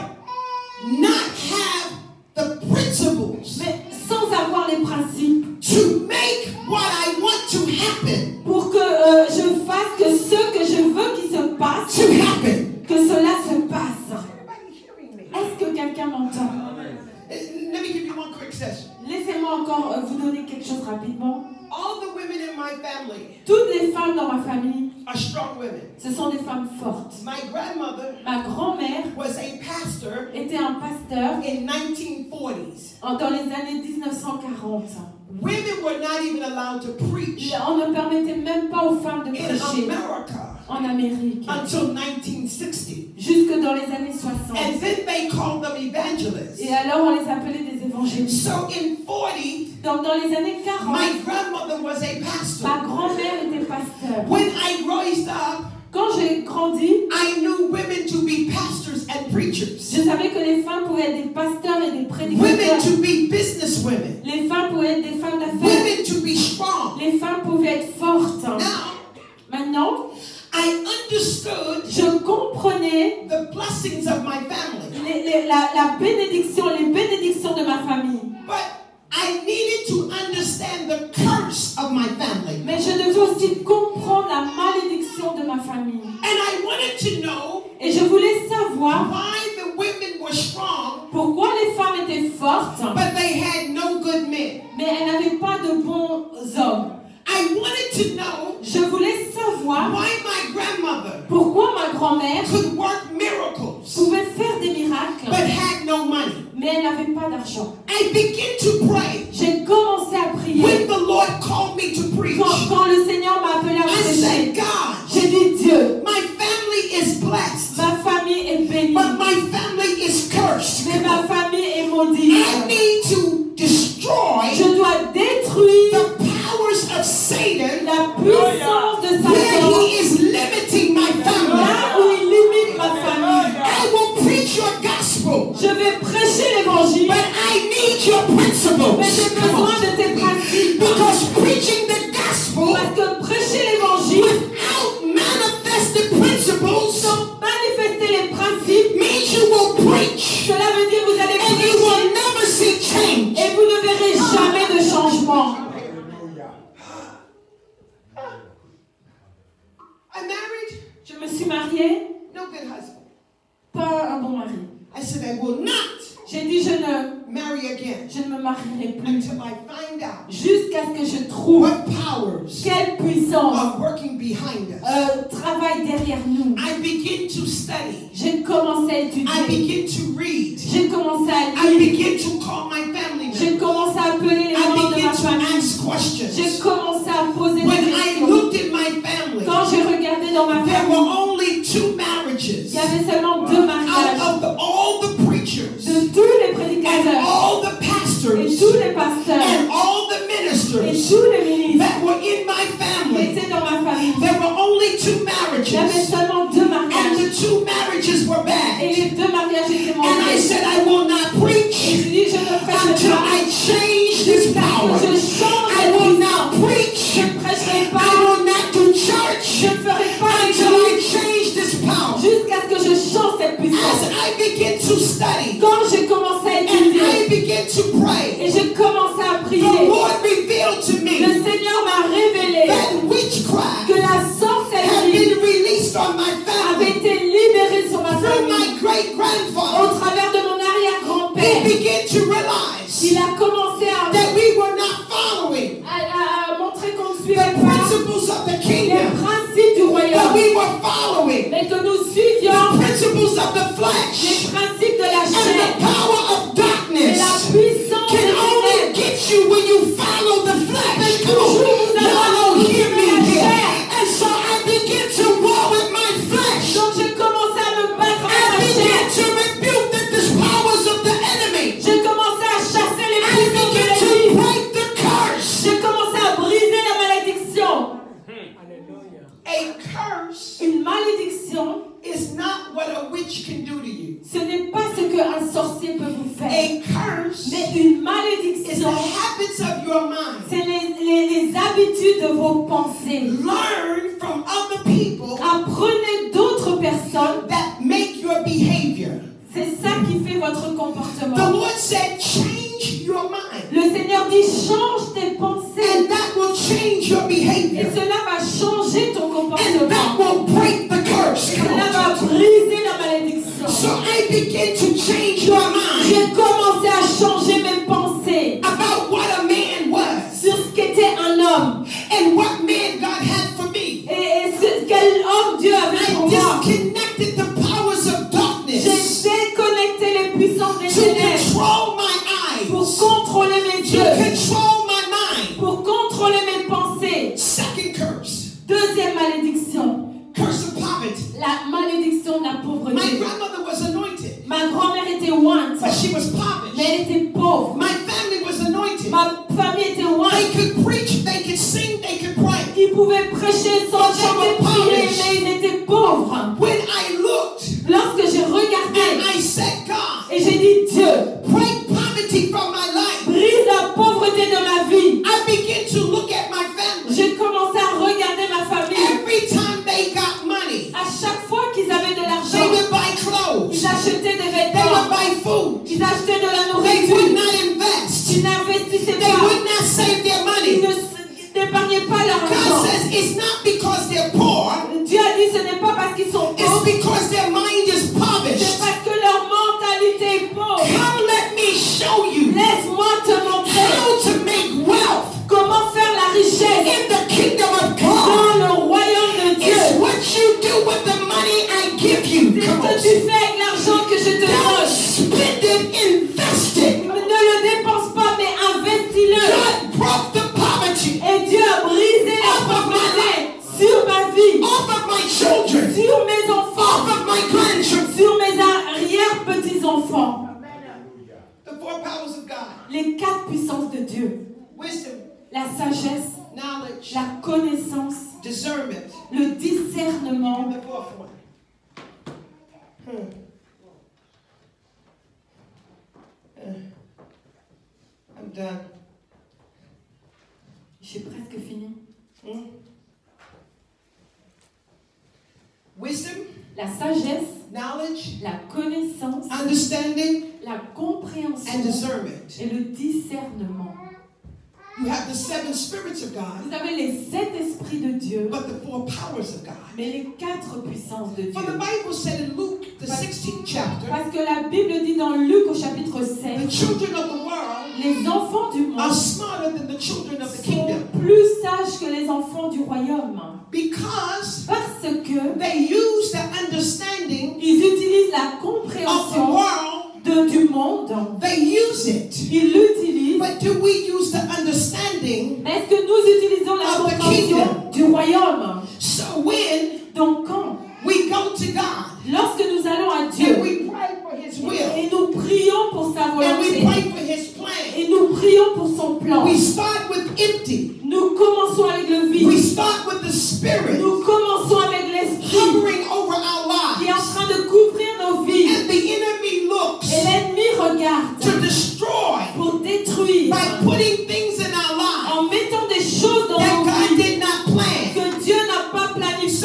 not have the principles mais sans avoir les principes, to make what I want to happen pour que je fasse que ce que je veux qu'il se passe, to happen? que cela se passe? Everybody hearing me? Est-ce que quelqu'un m'entend? Let me give you one quick session. Laissez-moi encore vous donner quelque chose rapidement. All the women in my family Toutes les femmes dans ma famille, are strong women. ce sont des femmes fortes. My grandmother Ma grand-mère was a pastor était un pasteur in 1940s. dans les années 1940. Women were not even allowed to preach On ne permettait même pas aux femmes de in prêcher America en Amérique until 1960. jusque dans les années 60. And then they called them evangelists. Et alors on les appelait des évangélistes. So in 40, Donc dans les années 40, my grandmother was a pastor. ma grand-mère était pasteur. When I raised up, Quand j'ai grandi, I knew women to be pastors and preachers. je savais que les femmes pouvaient être des pasteurs et des Women prédicateurs. to be business women. Les femmes pouvaient être des femmes d'affaires. Women to be strong. Les femmes pouvaient être fortes. Now, Maintenant, I understood je comprenais the blessings of my family. la bénédiction, les bénédictions de ma famille. But I needed to understand the curse of my family. Mais je devais aussi comprendre la malédiction de ma famille. And I wanted to know Et je voulais savoir why the women were strong, pourquoi les femmes étaient fortes, but they had no good men. mais elles n'avaient pas de bons hommes. I wanted to know Je voulais savoir why my grandmother pourquoi ma grand-mère could work miracles, pouvait faire des miracles, but had no money. mais elle n'avait pas d'argent. I began to pray. J'ai commencé à prier. When the Lord called me to preach, Quand le Seigneur m'a appelé à I prêcher, said, God, j'ai dit Dieu, my family is blessed, ma famille est bénie, but my family is cursed. mais ma famille est maudite. I need to destroy Je dois détruire the powers of Satan la puissance de where Satan he is limiting my family. là où il limite ma famille. I will preach your gospel, Je vais prêcher l'évangile, but I need your principles. mais j'ai besoin de tes principes. Because preaching the gospel Parce que prêcher l'évangile without manifested principles sans manifester les principes, means you will preach cela veut dire que vous allez and you prêcher will never see change. et vous ne verrez jamais de changement. I married, Je me suis mariée, no good husband. pas un bon mari. I said I will not J'ai dit je ne marry again me marierai plus until I find out jusqu'à ce que je trouve what powers quelle puissance are working behind us. travaille derrière nous. I begin to study. J'ai commencé à I étudier, begin to read. j'ai commencé à I lire, begin to call my family members. j'ai commencé à appeler les I membres de begin ma to famille, ask questions. j'ai commencé à poser When des I questions. looked at my family, Quand j'ai regardé dans ma there were famille, only 2 il marriages y avait seulement 2 mariages out of all the preachers de tous les and prédicateurs all the et pastors tous les pasteurs and all the et ministers tous les ministres that were in my qui family. étaient dans ma famille. There were only 2 Il y avait marriages, seulement 2 and mariages the 2 marriages were et bad. les 2 mariages étaient And I mauvais. said, I will not Et preach je dis je ne prêcherai until pas I change this jusqu'à power. ce que je change I de will puissance. not Je preach. ne prêcherai I pas, will not do je church ne ferai pas until I l'église change this power. jusqu'à ce que je change cette puissance. As I begin to study Quand j'ai commencé à and étudier I begin to pray, et j'ai commencé à the prier, Lord revealed to le me Seigneur m'a révélé that witchcraft que la had sorcellerie been released on my avait family été libérée sur ma through famille my great au grandfather. travers de mon He arrière-grand-père. began to realize Il a commencé that we were not following à montrer qu'on ne the suivait pas principles of the les kingdom, principes du but royaume, we were following mais que nous suivions A curse Une malédiction, is not what a witch can do to you. ce n'est pas ce qu'un sorcier peut vous faire. A curse Mais une is the malédiction, habits of your mind. c'est les habitudes de vos pensées. Learn from other people Apprenez d'autres personnes. that make your behavior. C'est ça qui fait votre The comportement. Lord said, change your mind. Le Seigneur dit, change tes pensées. And that will change your Et behavior. cela va changer ton And comportement. that will break the curse. Come Cela va on, church. briser la malédiction. So I begin to change your mind J'ai commencé à changer mes pensées about what a man was sur ce qu'était un homme. and what man God had for me. Et quel homme Dieu avait pour I moi. disconnected the powers of darkness J'ai déconnecté les puissances des to ténèbres control my pour eyes, contrôler mes to yeux, control my mind. pour contrôler mes pensées. Second curse, Deuxième malédiction, curse of poverty. la malédiction de la My pauvreté. grandmother was anointed, Ma grand-mère était ointe, but she was poverty. mais elle était pauvre. My family was anointed. Ma famille était They ointe. could preach, they could sing, they could pray. Ils pouvaient prêcher, chanter, prier, mais ils étaient pauvres. When I looked Lorsque j'ai and regardé I said, God, et j'ai dit, Dieu, break poverty from my life, brise la pauvreté de ma vie. I began to look at my family. J'ai commencé à regarder ma famille. Every time they got money, À chaque fois qu'ils avaient de they l'argent, would buy clothes, ils achetaient des they would vêtements, buy food, ils achetaient de la they would nourriture, not invest, ils n'investissaient they pas, would not save their ils money. n'épargnaient pas leur God argent. says it's not because they're poor, Dieu a dit ce n'est pas parce qu'ils sont it's pauvres, because their mind is c'est impoverished. parce que leur mentalité est pauvre. Come, let me show you Laisse-moi te montrer how to make wealth comment faire la richesse in the kingdom of God. dans le royaume de It's Dieu. what you do with the money I give you. C'est ce Come on. que tu fais avec l'argent que je te Don't donne. spend it, invest it. Ne le dépense pas, mais investis-le. God broke the poverty Et Dieu a brisé la pauvreté sur ma vie, off of my children, sur mes enfants, off of my grandchildren. sur mes arrière-petits-enfants. The four powers of God: Les 4 puissances de Dieu. wisdom, La sagesse, knowledge, la connaissance, discernment. le discernement. The fourth one. I'm done. J'ai presque fini. Wisdom, La sagesse, knowledge, la connaissance, understanding, la and compréhension discernment. et le discernement. You have the 7 spirits of God, Vous avez les 7 esprits de Dieu, but the 4 powers of God. mais les 4 puissances de For the Dieu. Bible said in Luke, the 16th chapter, Parce que la Bible dit dans Luc au chapitre the 7, children of the world les enfants du are monde smarter than the children of the sont kingdom plus sages que les enfants du royaume. because Parce que they use the understanding ils utilisent la of the compréhension world. du monde. They use it. Ils l'utilisent. But do we use the understanding? Mais est-ce que nous utilisons la Of the compréhension kingdom. du royaume? So when Donc quand, we go to God lorsque nous allons à and Dieu we pray for His will et nous prions pour sa and we volonté pray for His plan, et nous prions pour son plan, we start with empty. nous commençons avec le We vide. start with the Spirit Nous commençons avec l'esprit hovering over our qui est en lives. train de couvrir nos vies. And the enemy looks Et l'ennemi regarde to destroy pour détruire by putting things in our lives en mettant des choses dans that nos God vies did not plan. que Dieu n'a pas So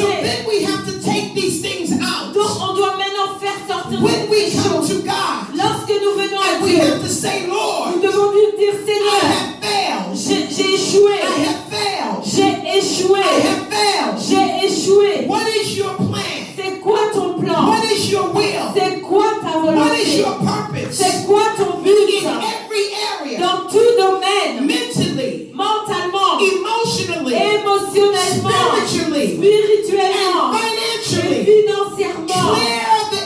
planifié. then we have to take these things out. Donc on doit maintenant faire sortir When we ces come choses. to God, Lorsque nous venons à we Dieu, have to say, Lord, nous devons lui dire, I Seigneur, have failed. j'ai échoué, I have failed. j'ai échoué, I have failed. j'ai échoué. What is your plan? C'est quoi ton plan? What is your will? C'est quoi ta What is volonté? your purpose? C'est quoi ton In but? every area, Dans tout domaine, mentally, mentalement, emotionally, émotionnellement, spiritually, spirituellement and et financially, financièrement. clear the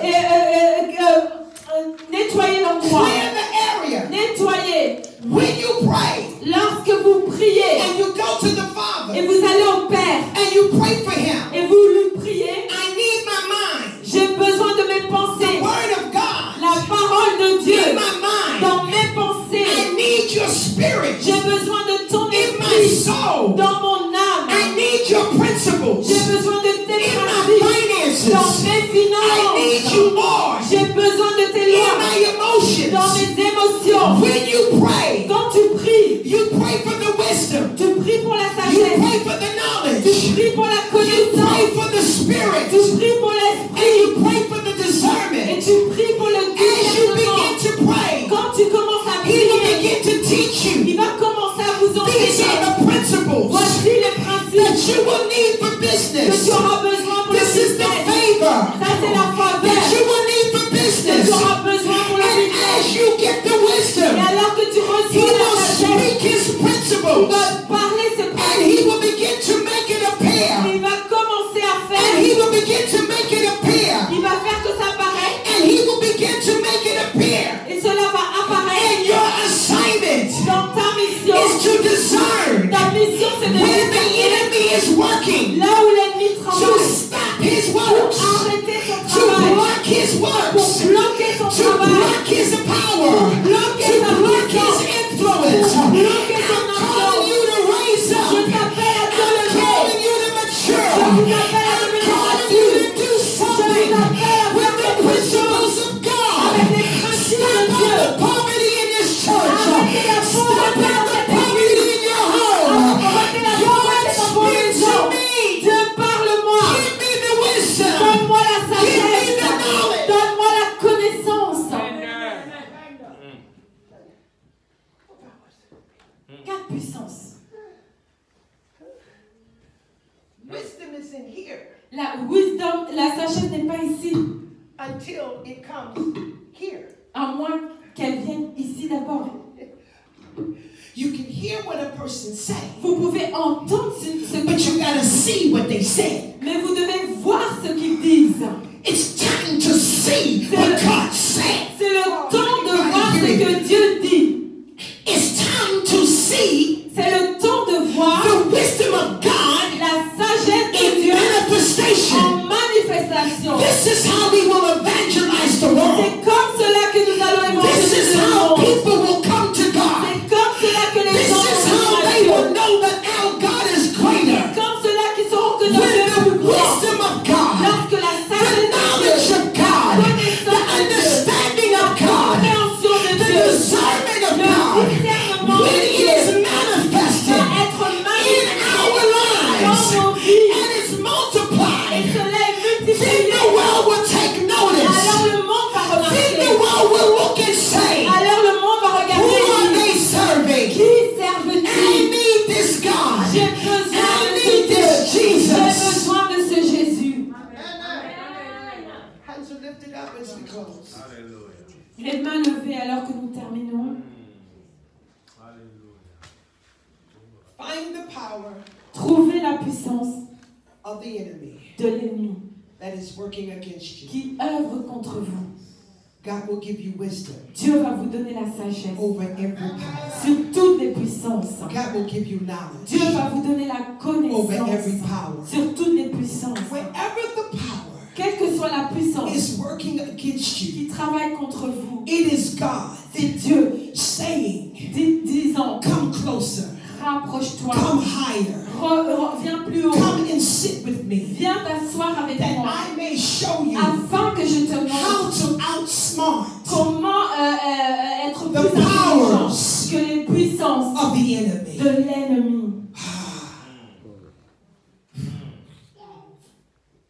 area. Nettoyez l'endroit. Clear the area. Nettoyez. When you pray Lorsque vous priez and you go to the et Father vous allez au Père and you pray for Him, et vous lui priez, I need my mind. j'ai besoin de mes The pensées. Word of God La parole de Dieu in my mind. dans mes I pensées. need your spirit J'ai besoin de ton in my esprit soul. dans mon âme. I need your la You pray connaissance. for the Spirit. Tu pries pour And l'esprit. you pray for the Et discernment. tu pries pour le As you discernement. begin to pray, Quand tu commences à He will prier, begin to teach you. il va commencer à vous These enseigner. are the principles Voici les that principes you will need for que business. tu auras besoin pour le This is the business. favor Ça, c'est la faveur that you will need for que tu business. auras besoin pour le And business. as you get the wisdom, Et alors que tu He reçois la will sagesse, speak His il principles. va parler ses And principes. He will begin to make it appear. Il va commencer à And faire. He will begin to make it appear. Il va faire que ça apparaît. And He will begin to make it appear. Et cela va And apparaître. your assignment Dans ta mission, is to discern ta mission c'est de when the discerner enemy is working là où l'ennemi to travaille. stop his Pour works, arrêter son to travail. block his Pour works, bloquer son to travail. block his power, bloquer to sa block his puissance, influence. pour bloquer son I'm calling you to raise up. Je t'appelle à te I'm lever. calling you to mature. Je vous appelle à I'm devenir calling you mature. to do something with the principles of God. Avec les principes Stop de all Dieu. the poverty in this church. Arrêtez la Stop pauvreté all dans the cette poverty in your home. Arrêtez la God, pauvreté dans vos speak to maisons. me. Dieu, parle-moi. Give me the wisdom. Donne-moi la Give me sagesse. the knowledge. Donne-moi la connaissance. Quatre puissances. Wisdom is in here La wisdom, la sagesse n'est pas ici. until it comes here. À moins qu'elle vienne ici d'abord. You can hear what a person say, Vous pouvez entendre ce but qu'ils you gotta see what they say. mais vous devez voir ce qu'ils disent. It's time to see what God said. C'est le temps de voir ce que Dieu dit. It's time to see C'est le temps de voir the wisdom of God la sagesse de in Dieu manifestation. en manifestation. This is how we will evangelize the world. C'est comme cela que nous allons This is évangéliser le how monde. people will come to God. C'est comme cela que les This gens is vont how venir à they Dieu. will know that our God is greater. Comme cela qui sauront que notre Dieu With est the plus grand. wisdom of God, Lorsque la the sagesse de knowledge Dieu, of God, the understanding of God, compréhension de the Dieu, discernment of le God, discernement when de it Dieu is va manifested être in manifesté our lives dans nos vies. and it's Et multiplied, cela est then multiplié. the world will take notice. Alors le monde va Then the remarquer. world will look and say, Alors le monde va who regarder are et dire, they serving? qui I servent-ils? need this God. J'ai besoin I de need ce Dieu. this J'ai Jesus. besoin de ce Jésus. Hands are lifted up as we close. Les mains levées alors que nous terminons. Find the power Trouvez la puissance of the enemy de l'ennemi that is working against you. qui œuvre contre vous. God will give you wisdom Dieu va vous donner la sagesse over every power. sur toutes les puissances. God will give you knowledge Dieu va vous donner la over every connaissance power. sur toutes les puissances. Wherever the power Quelle que soit la puissance is working against you, qui travaille contre vous, it is God c'est Dieu saying, disant, come closer, rapproche-toi, come higher, viens plus haut, come and sit with me, viens t'asseoir avec that moi, I may show you afin que je te how montre to outsmart comment être the plus intelligent powers que les puissances of the enemy. de l'ennemi.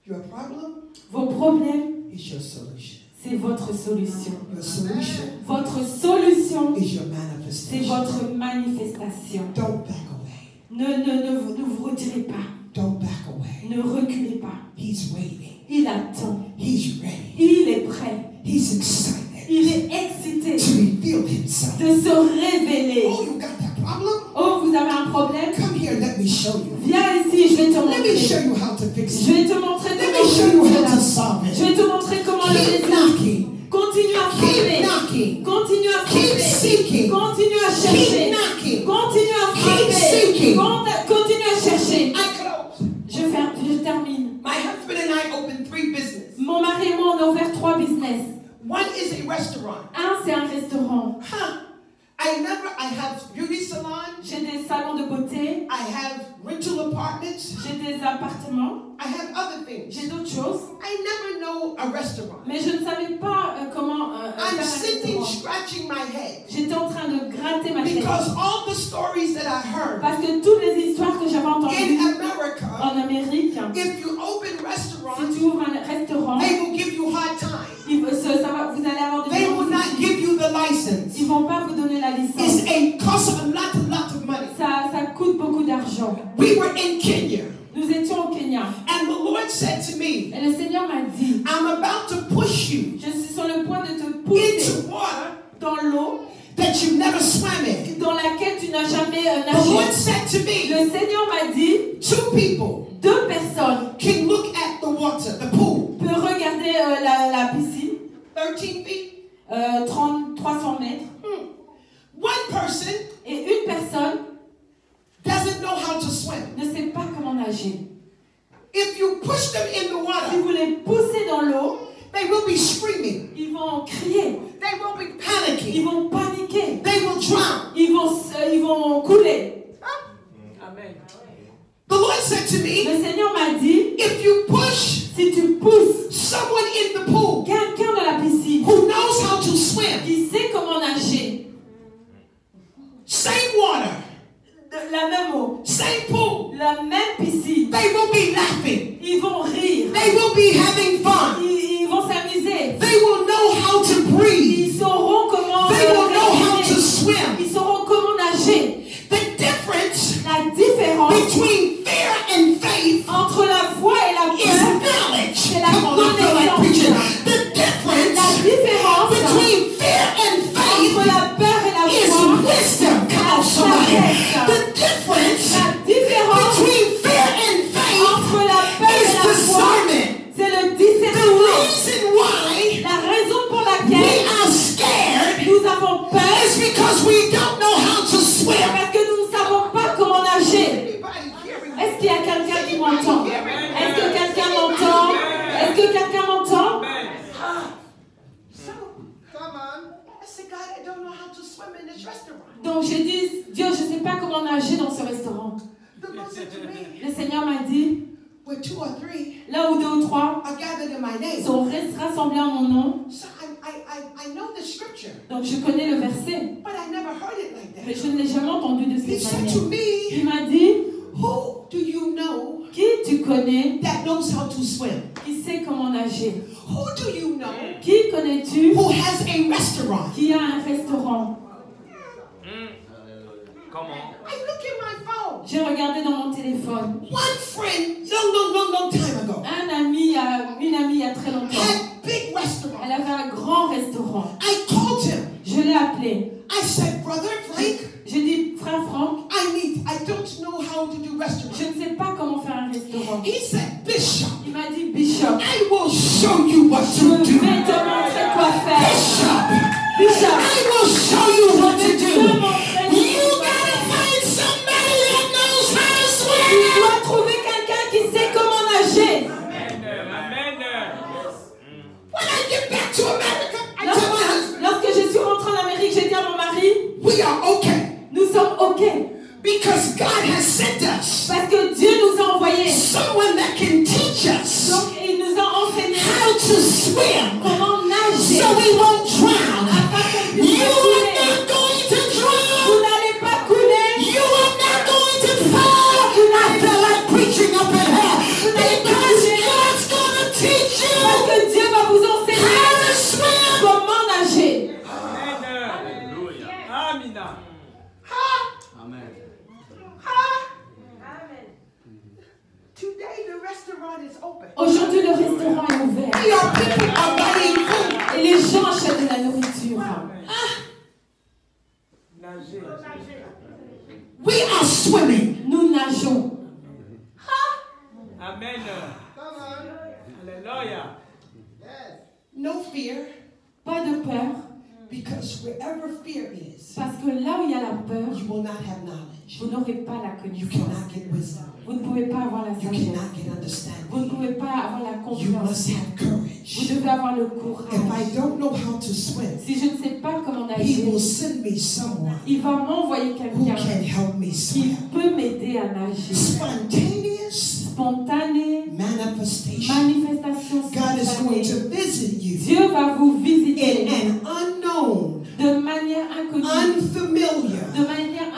Your problem Vos problèmes, is your solution. c'est votre solution. Your solution Votre solution, is your c'est manifestation. votre manifestation. Don't back away. Ne vous retirez pas. Don't back away. Ne reculez pas. He's waiting. Il attend. He's ready. Il est prêt. He's excited Il est excité to reveal himself. de se révéler. Oh, you got that problem? Oh, vous avez un problème? Come here, let me show you. Viens ici, je vais te Let me montrer. show you how to fix Je it. vais te montrer Let comment me show you how to cela. solve Je it. vais te montrer comment le Keep résoudre. knocking. Continue à Keep frapper. knocking. Continue à Keep frapper. seeking. Continue à Keep chercher. knocking. Continue à Keep frapper. seeking. Continue à chercher. I close. Je termine. My husband and I opened 3 businesses. Mon mari et moi, on a ouvert 3 business. One is a restaurant. Un, c'est un restaurant. I have beauty salon. J'ai des salons de beauté. I have rental apartments. J'ai des appartements. I have other things. J'ai d'autres choses. I never know a restaurant. Mais je ne savais pas comment I'm sitting scratching my head. J'étais en train de gratter ma tête. Because all the stories that I heard Parce que toutes les histoires que j'avais entendues in America, en Amérique, if you open si restaurants, tu ouvres un restaurant, they will give you hard time. vous allez avoir de They will not give you the license. Ils vont pas vous donner la licence. It costs a lot of money. Ça coûte beaucoup d'argent. We were in Kenya. Nous étions au Kenya. And the Lord said to me, Et le Seigneur m'a dit, I'm about to push you je suis sur le point de te pousser into water dans l'eau that you've never swam in. dans laquelle tu n'as jamais The Lord nagé. said to me, Le Seigneur m'a dit, 2 people 2 personnes can look at the water, the pool, peuvent regarder la piscine, 13 feet. 300 mètres, One person et une personne doesn't know how to swim. ne sait pas comment nager. If you push them in the Si water, vous les poussez dans l'eau, they will be screaming. ils vont crier, They will be ils panicking. vont paniquer, They will drown. ils vont couler. Amen. The Lord said to me, Le Seigneur m'a dit, if you push si tu pousses someone in the pool quelqu'un dans la piscine who knows how to swim, qui sait comment nager, same water, la même eau, same pool, la même piscine, they will be laughing. ils vont rire, They will be having fun. ils vont s'amuser, They will know how to breathe. ils sauront comment They will know how to respirer, swim. ils sauront comment nager. The difference La différence between fear and faith entre la foi et la is peur, knowledge. c'est la Come on, I feel like preaching. connaissance. The La difference différence between fear and faith entre la peur et la is foi, wisdom. Come on, somebody. The difference la différence between fear and faith entre la peur et is la foi, discernment. c'est le The discernement. reason why La raison pour we laquelle are scared nous avons peur, is because we don't know how to c'est swim. parce que nous ne savons pas comment nager. Anybody hearing me? Est-ce qu'il y a quelqu'un qui m'entend? Est-ce que quelqu'un m'entend? Est-ce que quelqu'un m'entend? So, come on. I said, God, I don't know how to swim in this restaurant. Donc j'ai dit, Dieu, je ne sais pas comment nager dans ce restaurant. The Lord said to me, Le Seigneur m'a dit, where 2 or 3 là où 2 ou 3 are gathered in my name. sont rassemblés en mon nom, So I know the scripture, donc je connais le verset, but I never heard it like mais that. je ne l'ai jamais entendu de He cette said manière. to me, Il m'a dit, who do you know qui tu connais that knows how to swim? qui sait comment nager? Who do you know Qui connais-tu who has a restaurant? qui a un restaurant? Comment? I look in my phone. J'ai regardé dans mon téléphone. One friend, long time ago, Une amie il y a très longtemps. had big restaurant. Elle avait un grand restaurant. I called him. Je l'ai appelé. I said, brother Frank, J'ai dit, frère Franck, I don't know how to do je restaurant. ne sais pas comment faire un restaurant. He said, Bishop, Il m'a dit, Bishop, I will show you what je to vais do. te montrer quoi faire. Bishop, Bishop, I will show you what je to vais te do. montrer You quoi gotta faire. find somebody that knows how to Tu swim. dois trouver quelqu'un qui sait comment nager. Amen. When I get back to America, I tell my husband, Lorsque je suis rentrée en Amérique, j'ai dit à mon mari, we are okay nous sommes OK. because God has sent us Parce que Dieu nous a envoyés. someone that can teach us Donc, il nous a enseigné how to swim comment nager. so we won't drown. Afin qu'on You puisse are couler. not going to drown. Vous n'allez pas couler. You are not going to fall. I feel like preaching up in here because God's going to teach you Parce que Dieu va vous enseigner how to swim. comment nager. Alléluia. Amina. Amen. Today the restaurant is open. Aujourd'hui, le restaurant est ouvert. Your people are buying food. Et les gens achètent de la nourriture. Nager. We are swimming. Nous nageons. Amen. Alléluia. No fear, Pas de peur. because wherever fear is, Parce que là où il y a la peur, you will not have knowledge. vous n'aurez pas la You connaissance. cannot get wisdom. Vous ne pouvez pas avoir la You sagesse. cannot get Vous ne understanding. pouvez pas avoir la You confiance. must have Vous courage. devez avoir le If I courage. don't know how to swim, Si je ne sais pas comment He nager, will send me someone il va m'envoyer who quelqu'un can help me qui swim. peut m'aider à nager. Spontaneous Spontané, manifestation God is cette going année. to visit you Dieu va vous visiter in an unknown, de manière inconnue, unfamiliar de manière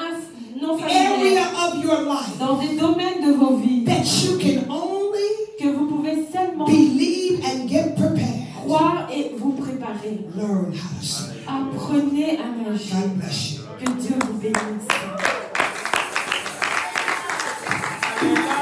non area familière, of your life dans des domaines de vos vies that you can only que vous pouvez seulement believe and get prepared. croire et vous préparer. Learn how to serve. Apprenez à agir. God bless you. Que Dieu vous bénisse. Amen.